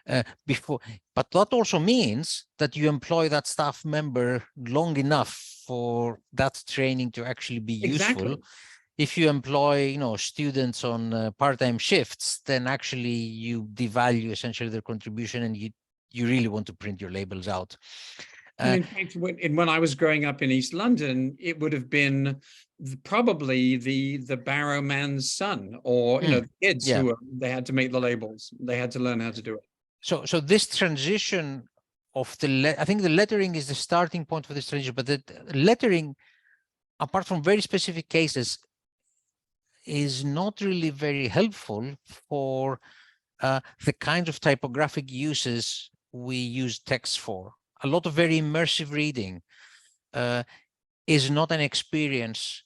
But that also means that you employ that staff member long enough for that training to actually be useful. If you employ, students on part-time shifts, then actually you devalue essentially their contribution, and you really want to print your labels out. And in fact, when I was growing up in East London, it would have been probably the barrowman's son, or the kids who they had to make the labels. They had to learn how to do it. So this transition of I think the lettering is the starting point for this transition, but the lettering, apart from very specific cases, is not really very helpful for the kinds of typographic uses we use text for. A lot of very immersive reading is not an experience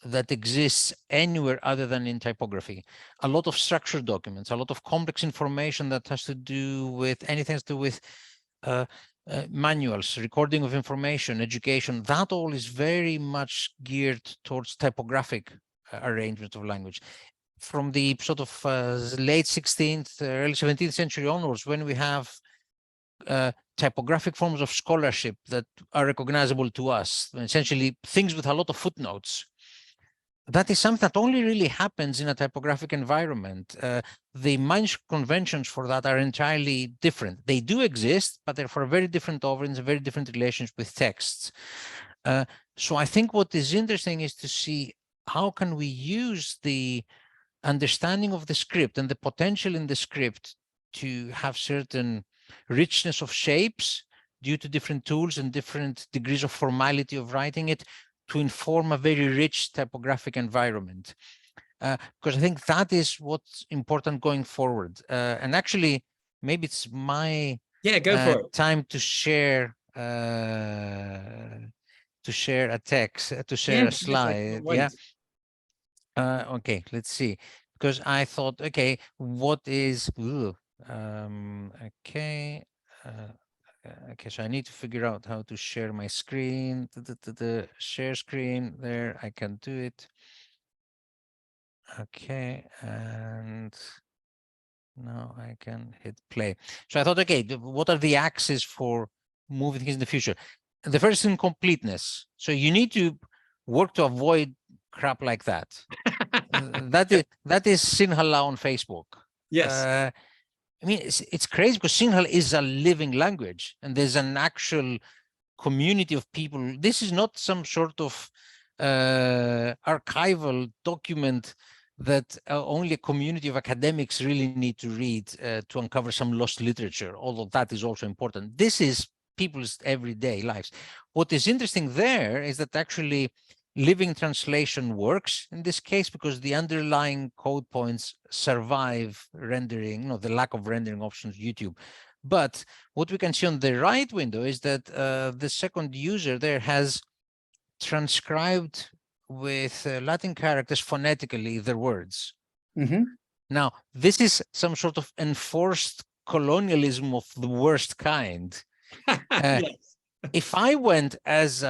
that exists anywhere other than in typography. A lot of structured documents, a lot of complex information that has to do with anything to do with manuals, recording of information, education, that all is very much geared towards typographic arrangement of language. From the sort of late 16th, early 17th century onwards, when we have typographic forms of scholarship that are recognizable to us, essentially things with a lot of footnotes, that is something that only really happens in a typographic environment. The manuscript conventions for that are entirely different. They do exist, but they're for a very different audience, very different relations with texts. So I think what is interesting is to see how can we use the understanding of the script and the potential in the script to have certain richness of shapes due to different tools and different degrees of formality of writing it, to inform a very rich typographic environment. Because I think that is what's important going forward. And actually, maybe it's my go for it. time to share a text, to share a slide. Okay, let's see. Because I thought, okay, what is okay. Okay, so I need to figure out how to share my screen. The share screen there, I can do it. Okay, and now I can hit play. So I thought, okay, what are the axes for moving things in the future? The first is completeness. So you need to work to avoid crap like that. that is Sinhala on Facebook. Yes. I mean, it's crazy because Sinhala is a living language, and there's an actual community of people. This is not some sort of archival document that only a community of academics really need to read to uncover some lost literature, although that is also important. This is people's everyday lives. What is interesting there is that actually living translation works in this case because the underlying code points survive rendering, the lack of rendering options YouTube. But what we can see on the right window is that the second user there has transcribed with Latin characters phonetically their words. Mm-hmm. Now, this is some sort of enforced colonialism of the worst kind. Yes. If I went as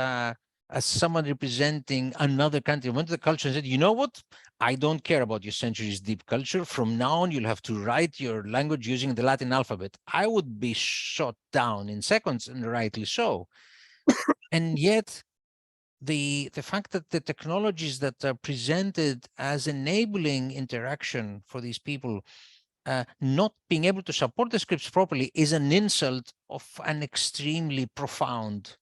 someone representing another country, went to the culture and said, you know what? I don't care about your centuries deep culture. From now on, you'll have to write your language using the Latin alphabet. I would be shot down in seconds, and rightly so. And yet, the fact that the technologies that are presented as enabling interaction for these people not being able to support the scripts properly is an insult of an extremely profound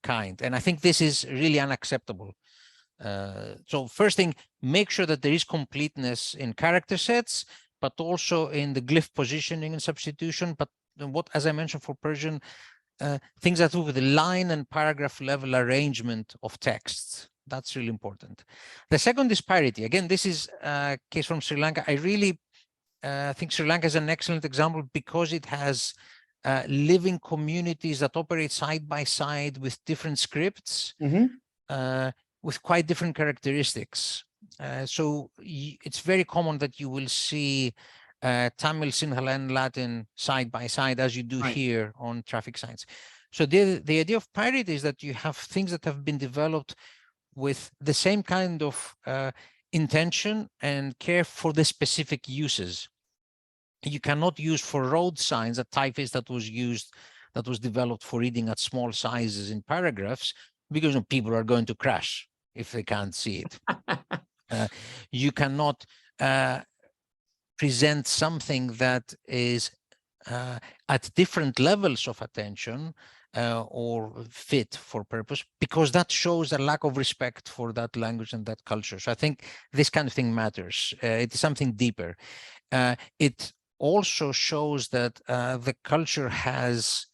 kind. And I think this is really unacceptable. So first thing, make sure that there is completeness in character sets, but also in the glyph positioning and substitution. But what, as I mentioned for Persian, things that do with the line and paragraph level arrangement of texts. That's really important. The second is parity. Again, this is a case from Sri Lanka. I really think Sri Lanka is an excellent example because it has living communities that operate side by side with different scripts, with quite different characteristics. So it's very common that you will see Tamil, Sinhala, and Latin side by side, as you do here on traffic signs. So the idea of parity is that you have things that have been developed with the same kind of intention and care for the specific uses. You cannot use for road signs a typeface that was developed for reading at small sizes in paragraphs, because people are going to crash if they can't see it. You cannot present something that is at different levels of attention or fit for purpose, because that shows a lack of respect for that language and that culture. So I think this kind of thing matters. It is something deeper. It also shows that the culture has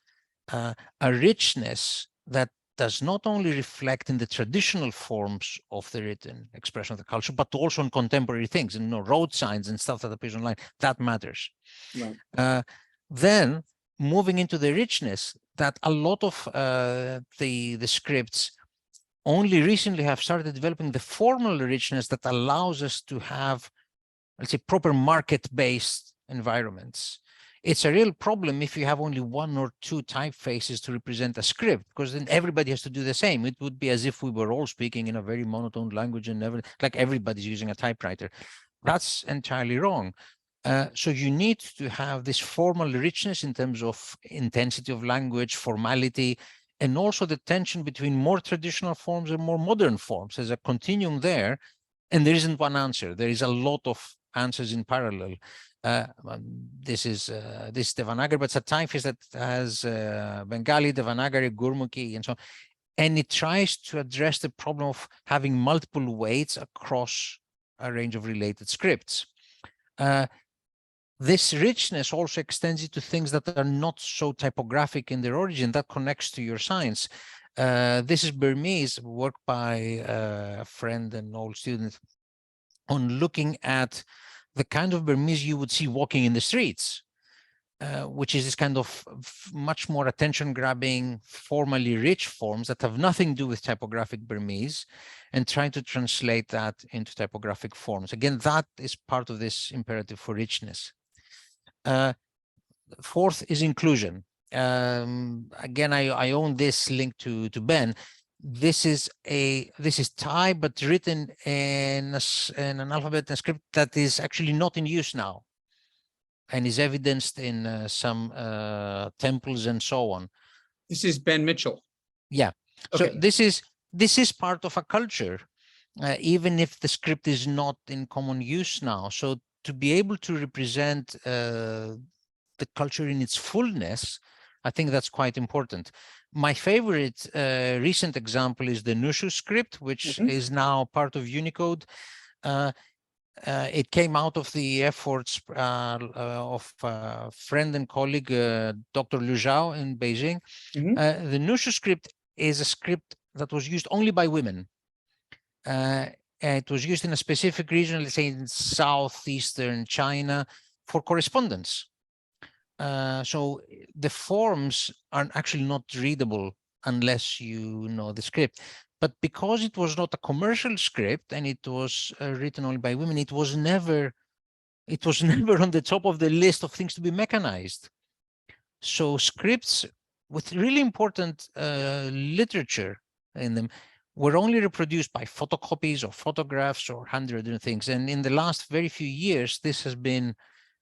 a richness that does not only reflect in the traditional forms of the written expression of the culture, but also in contemporary things, and road signs and stuff that appears online. That matters. Right. Then moving into the richness, that a lot of the scripts only recently have started developing the formal richness that allows us to have, let's say, proper market-based environments. It's a real problem if you have only one or two typefaces to represent a script, because then everybody has to do the same. It would be as if we were all speaking in a very monotone language and like everybody's using a typewriter. That's entirely wrong. So you need to have this formal richness in terms of intensity of language, formality, and also the tension between more traditional forms and more modern forms. There's a continuum there, and there isn't one answer. There is a lot of answers in parallel. This is Devanagari, but it's a typeface that has Bengali, Devanagari, Gurmukhi, and so on. And it tries to address the problem of having multiple weights across a range of related scripts. This richness also extends it to things that are not so typographic in their origin. That connects to your science. This is Burmese, work by a friend and old student on looking at the kind of Burmese you would see walking in the streets, which is this kind of much more attention-grabbing, formally rich forms that have nothing to do with typographic Burmese, and trying to translate that into typographic forms. Again, that is part of this imperative for richness. Fourth is inclusion. Again, I own this link to Ben. This is Thai, but written in an alphabet and script that is actually not in use now, and is evidenced in some temples and so on. This is Ben Mitchell. Yeah. Okay. So this is part of a culture, even if the script is not in common use now. So to be able to represent the culture in its fullness, I think that's quite important. My favorite recent example is the Nushu script, which is now part of Unicode. It came out of the efforts of a friend and colleague, Dr. Liu Zhao in Beijing. The Nushu script is a script that was used only by women. It was used in a specific region, let's say in southeastern China, for correspondence. So the forms are actually not readable unless you know the script. But because it was not a commercial script and it was written only by women, it was never on the top of the list of things to be mechanized. So scripts with really important literature in them were only reproduced by photocopies or photographs or handwritten things. And in the last very few years, this has been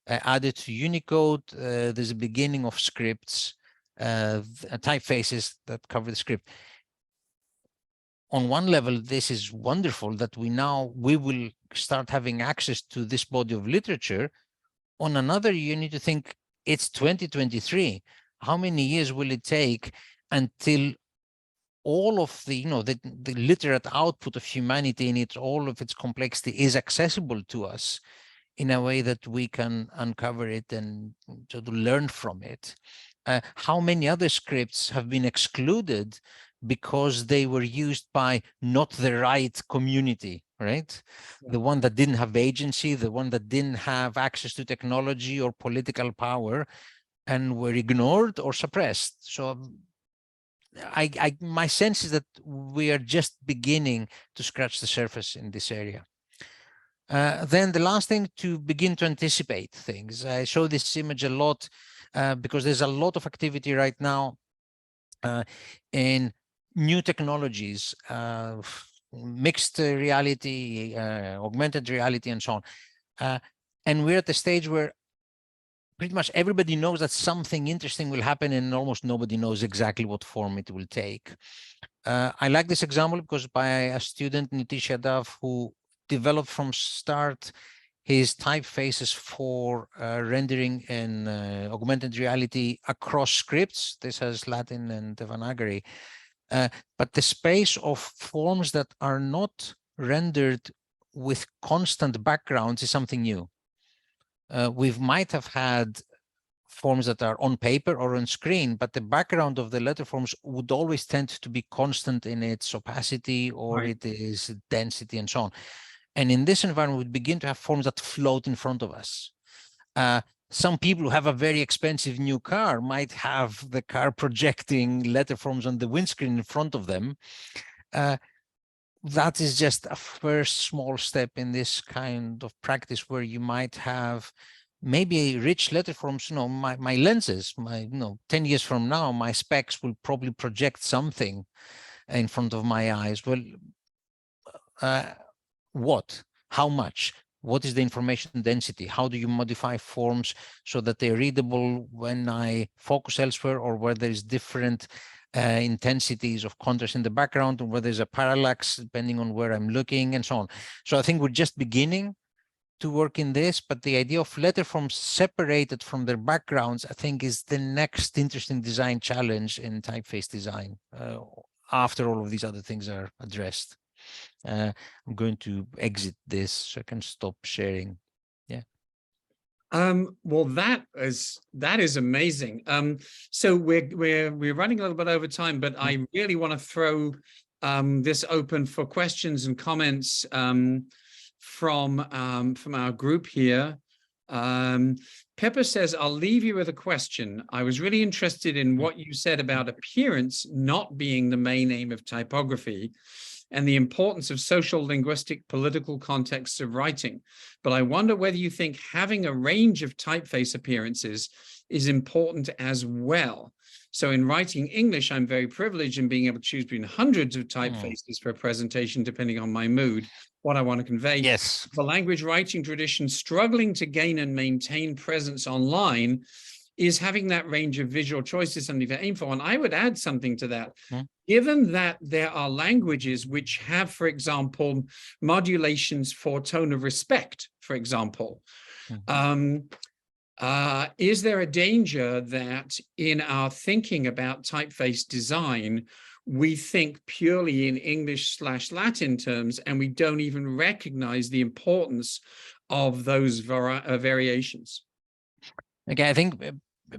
added to Unicode. There's a beginning of scripts, typefaces that cover the script. On one level, this is wonderful that we will start having access to this body of literature. On another, you need to think it's 2023. How many years will it take until all of the, the literate output of humanity in all of its complexity is accessible to us in a way that we can uncover it and to learn from it? How many other scripts have been excluded because they were used by not the right community, right? Yeah. The one that didn't have agency, the one that didn't have access to technology or political power, and were ignored or suppressed. So my sense is that we are just beginning to scratch the surface in this area. Then the last thing, to begin to anticipate things. I show this image a lot because there's a lot of activity right now in new technologies, mixed reality, augmented reality, and so on. And we're at the stage where pretty much everybody knows that something interesting will happen, and almost nobody knows exactly what form it will take. I like this example because by a student, Nitish Yadav, who developed from start his typefaces for rendering in augmented reality across scripts. This has Latin and Devanagari. But the space of forms that are not rendered with constant backgrounds is something new. We might have had forms that are on paper or on screen, but the background of the letter forms would always tend to be constant in its opacity or right. It is density and so on. And in this environment, we begin to have forms that float in front of us. Some people who have a very expensive new car might have the car projecting letter forms on the windscreen in front of them. That is just a first small step in this kind of practice where you might have maybe rich letter forms. My lenses, 10 years from now, my specs will probably project something in front of my eyes. Well, what? How much? What is the information density? How do you modify forms so that they're readable when I focus elsewhere, or where there is different intensities of contrast in the background, or where there's a parallax depending on where I'm looking, and so on. So I think we're just beginning to work in this, but the idea of letter forms separated from their backgrounds, I think, is the next interesting design challenge in typeface design after all of these other things are addressed. I'm going to exit this so I can stop sharing. Yeah. Well, that is amazing. So we're running a little bit over time, but I really want to throw this open for questions and comments from our group here. Pepper says, I'll leave you with a question. I was really interested in what you said about appearance not being the main aim of typography, and the importance of social, linguistic, political contexts of writing. But I wonder whether you think having a range of typeface appearances is important as well. So in writing English, I'm very privileged in being able to choose between hundreds of typefaces for a presentation, depending on my mood, what I want to convey. Yes. The language writing tradition struggling to gain and maintain presence online is having that range of visual choices something to aim for. And I would add something to that. Given that there are languages which have, for example, modulations for tone of respect, for example, is there a danger that in our thinking about typeface design, we think purely in English/Latin terms, and we don't even recognize the importance of those variations? Okay, I think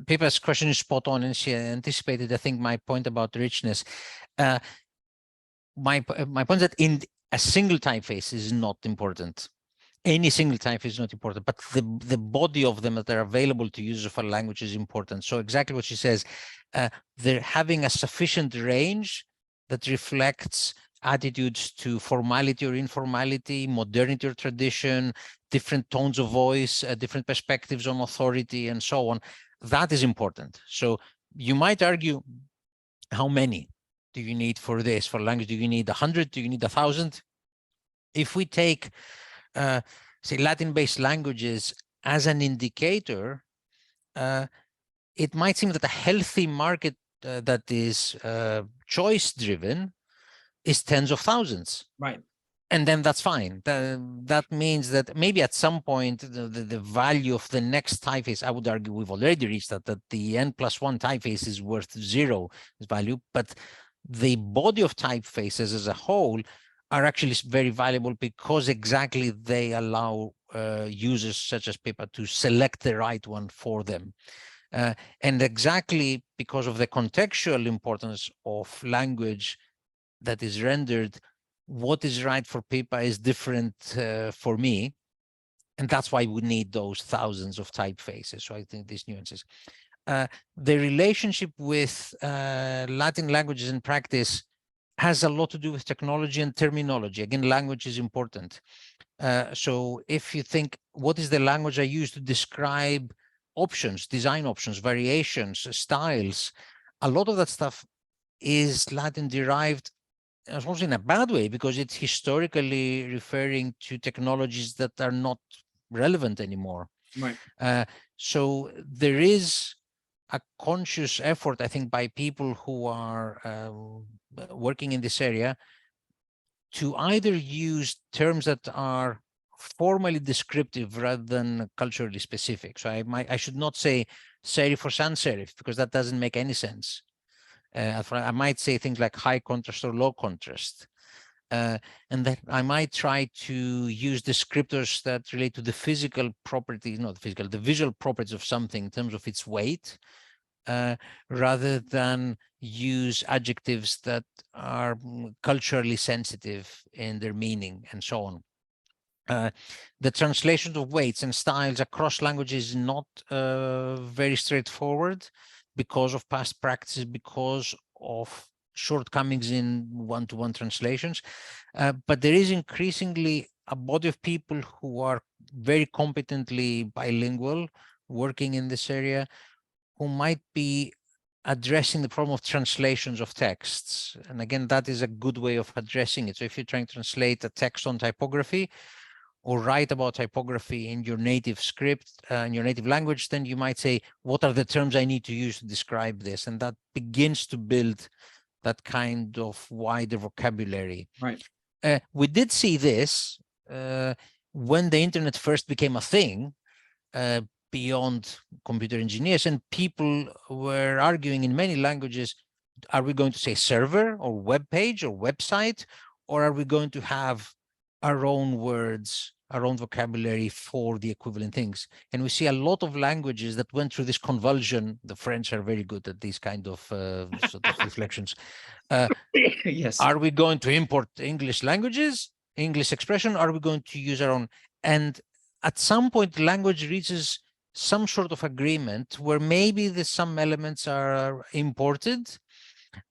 Pippa's question is spot on, and she anticipated, I think, my point about richness. My point is that a single typeface is not important. Any single typeface is not important, but the body of them that are available to users of a language is important. So exactly what she says, they're having a sufficient range that reflects attitudes to formality or informality, modernity or tradition, different tones of voice, different perspectives on authority, and so on. That is important. So you might argue, how many do you need for this? For language, do you need 100? Do you need 1,000? If we take, say, Latin-based languages as an indicator, it might seem that a healthy market that is choice-driven is tens of thousands. Right. And then that's fine. That means that maybe at some point, the value of the next typeface, I would argue we've already reached that the n+1 typeface is worth 0 value, but the body of typefaces as a whole are actually very valuable because exactly they allow users such as Pippa to select the right one for them. And exactly because of the contextual importance of language that is rendered, what is right for Pippa is different for me. And that's why we need those thousands of typefaces. So I think these nuances. The relationship with Latin languages in practice has a lot to do with technology and terminology. Again, language is important. So if you think, what is the language I use to describe options, design options, variations, styles, a lot of that stuff is Latin derived, also in a bad way, because it's historically referring to technologies that are not relevant anymore. Right. So there is a conscious effort, I think, by people who are working in this area to either use terms that are formally descriptive rather than culturally specific. So I should not say serif or sans serif, because that doesn't make any sense. I might say things like high contrast or low contrast. And then I might try to use descriptors that relate to the physical properties, not the physical, the visual properties of something in terms of its weight, rather than use adjectives that are culturally sensitive in their meaning and so on. The translation of weights and styles across languages is not very straightforward because of past practices, because of shortcomings in one-to-one translations. But there is increasingly a body of people who are very competently bilingual working in this area, who might be addressing the problem of translations of texts. And again, that is a good way of addressing it. So if you're trying to translate a text on typography or write about typography in your native script, in your native language, then you might say, what are the terms I need to use to describe this? And that begins to build that kind of wider vocabulary. Right. We did see this when the internet first became a thing, beyond computer engineers, and people were arguing in many languages, are we going to say server or web page or website, or are we going to have our own words, our own vocabulary for the equivalent things? And we see a lot of languages that went through this convulsion. The French are very good at these kind of sort of reflections. Yes. Are we going to import English languages, English expression? Are we going to use our own? And at some point, language reaches some sort of agreement where maybe some elements are imported,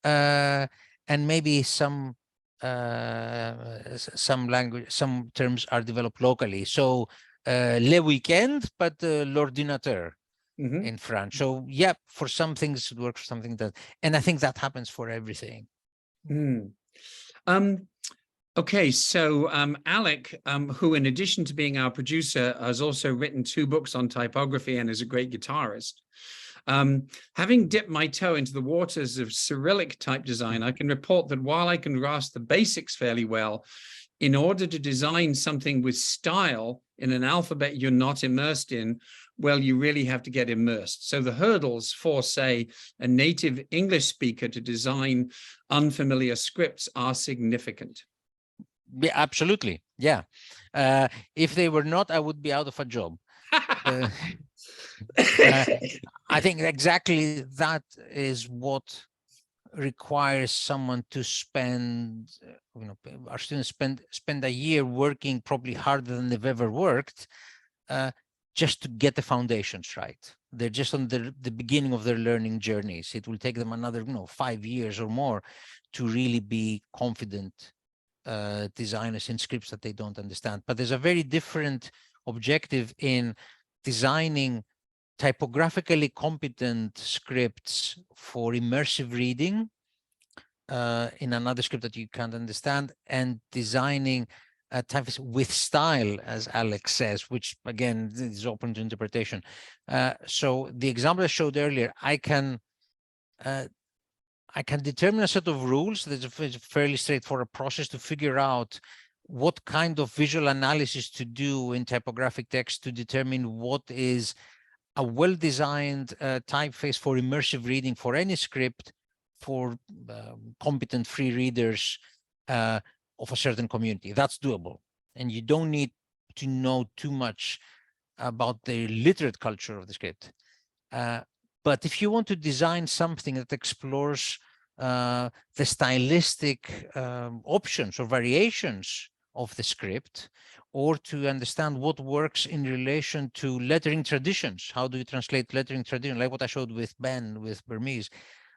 and maybe some language, some terms are developed locally. So le weekend, but l'ordinateur in French. So yeah, for some things it works, for something that, and I think that happens for everything. Okay, so Alec, who in addition to being our producer, has also written 2 books on typography and is a great guitarist. Having dipped my toe into the waters of Cyrillic type design, I can report that while I can grasp the basics fairly well, in order to design something with style in an alphabet you're not immersed in, well, you really have to get immersed. So the hurdles for, say, a native English speaker to design unfamiliar scripts are significant. Yeah, absolutely. Yeah. If they were not, I would be out of a job. I think exactly that is what requires someone to spend, our students spend a year working probably harder than they've ever worked, just to get the foundations right. They're just on the beginning of their learning journeys. It will take them another 5 years or more to really be confident designers in scripts that they don't understand. But there's a very different objective in designing typographically competent scripts for immersive reading in another script that you can't understand, and designing typeface with style, as Alex says, which again is open to interpretation. So the example I showed earlier, I can determine a set of rules. There's a fairly straightforward process to figure out what kind of visual analysis to do in typographic text to determine what is a well-designed typeface for immersive reading for any script for competent free readers of a certain community. That's doable. And you don't need to know too much about the literate culture of the script. But if you want to design something that explores the stylistic options or variations of the script, or to understand what works in relation to lettering traditions, how do you translate lettering tradition, like what I showed with Ben, with Burmese,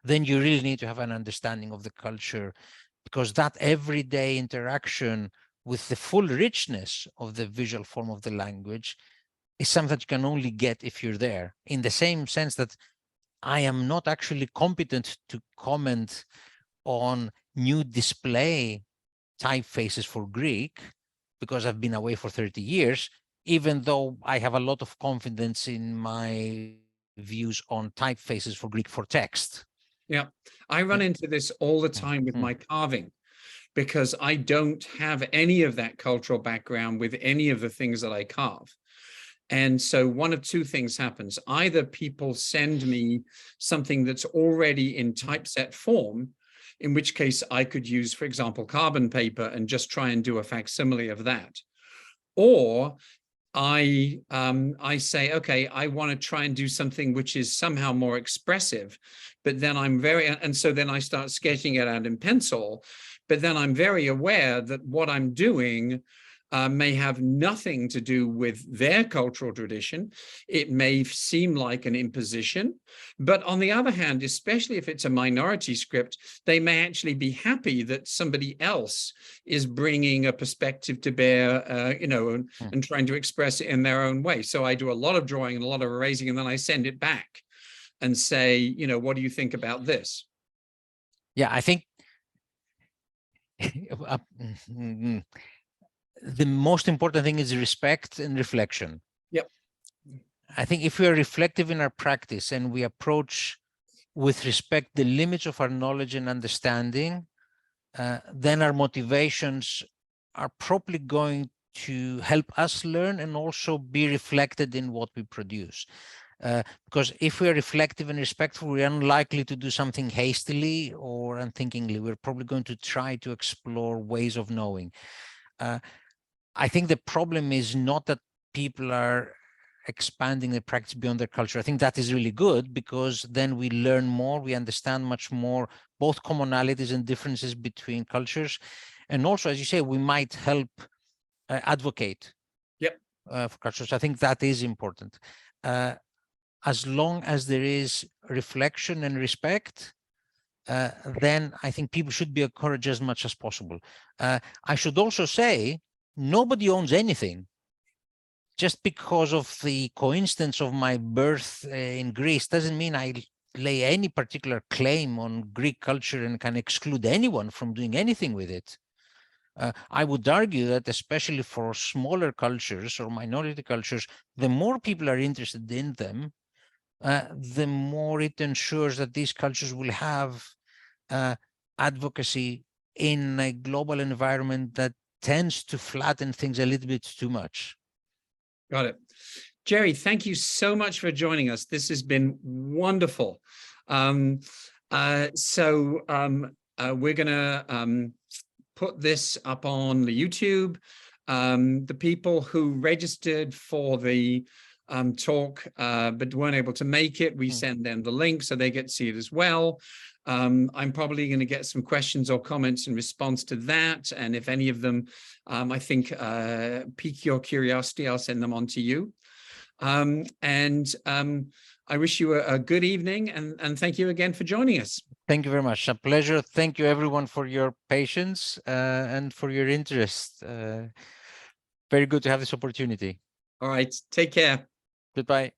then you really need to have an understanding of the culture, because that everyday interaction with the full richness of the visual form of the language is something that you can only get if you're there, in the same sense that I am not actually competent to comment on new display typefaces for Greek because I've been away for 30 years, even though I have a lot of confidence in my views on typefaces for Greek for text. Yeah, I run into this all the time with my carving, because I don't have any of that cultural background with any of the things that I carve. And so one of two things happens. Either people send me something that's already in typeset form, in which case I could use, for example, carbon paper and just try and do a facsimile of that. Or I say, okay, I want to try and do something which is somehow more expressive, but then and so then I start sketching it out in pencil, but then I'm very aware that what I'm doing may have nothing to do with their cultural tradition. It may seem like an imposition, but on the other hand, especially if it's a minority script, they may actually be happy that somebody else is bringing a perspective to bear, and trying to express it in their own way. So I do a lot of drawing and a lot of erasing, and then I send it back and say, what do you think about this? Yeah, I think the most important thing is respect and reflection. Yep. I think if we are reflective in our practice and we approach with respect the limits of our knowledge and understanding, then our motivations are probably going to help us learn and also be reflected in what we produce. Because if we are reflective and respectful, we're unlikely to do something hastily or unthinkingly. We're probably going to try to explore ways of knowing. I think the problem is not that people are expanding the practice beyond their culture. I think that is really good, because then we learn more, we understand much more, both commonalities and differences between cultures. And also, as you say, we might help advocate for cultures. I think that is important. As long as there is reflection and respect, then I think people should be encouraged as much as possible. I should also say, nobody owns anything. Just because of the coincidence of my birth in Greece doesn't mean I lay any particular claim on Greek culture and can exclude anyone from doing anything with it. I would argue that especially for smaller cultures or minority cultures, the more people are interested in them, the more it ensures that these cultures will have advocacy in a global environment that tends to flatten things a little bit too much. Got it. Gerry, thank you so much for joining us. This has been wonderful. We're going to put this up on the YouTube. The people who registered for the talk, but weren't able to make it. We send them the link so they get to see it as well. I'm probably going to get some questions or comments in response to that. And if any of them, I think, pique your curiosity, I'll send them on to you. I wish you a good evening, and thank you again for joining us. Thank you very much. A pleasure. Thank you, everyone, for your patience and for your interest. Very good to have this opportunity. All right. Take care. Goodbye.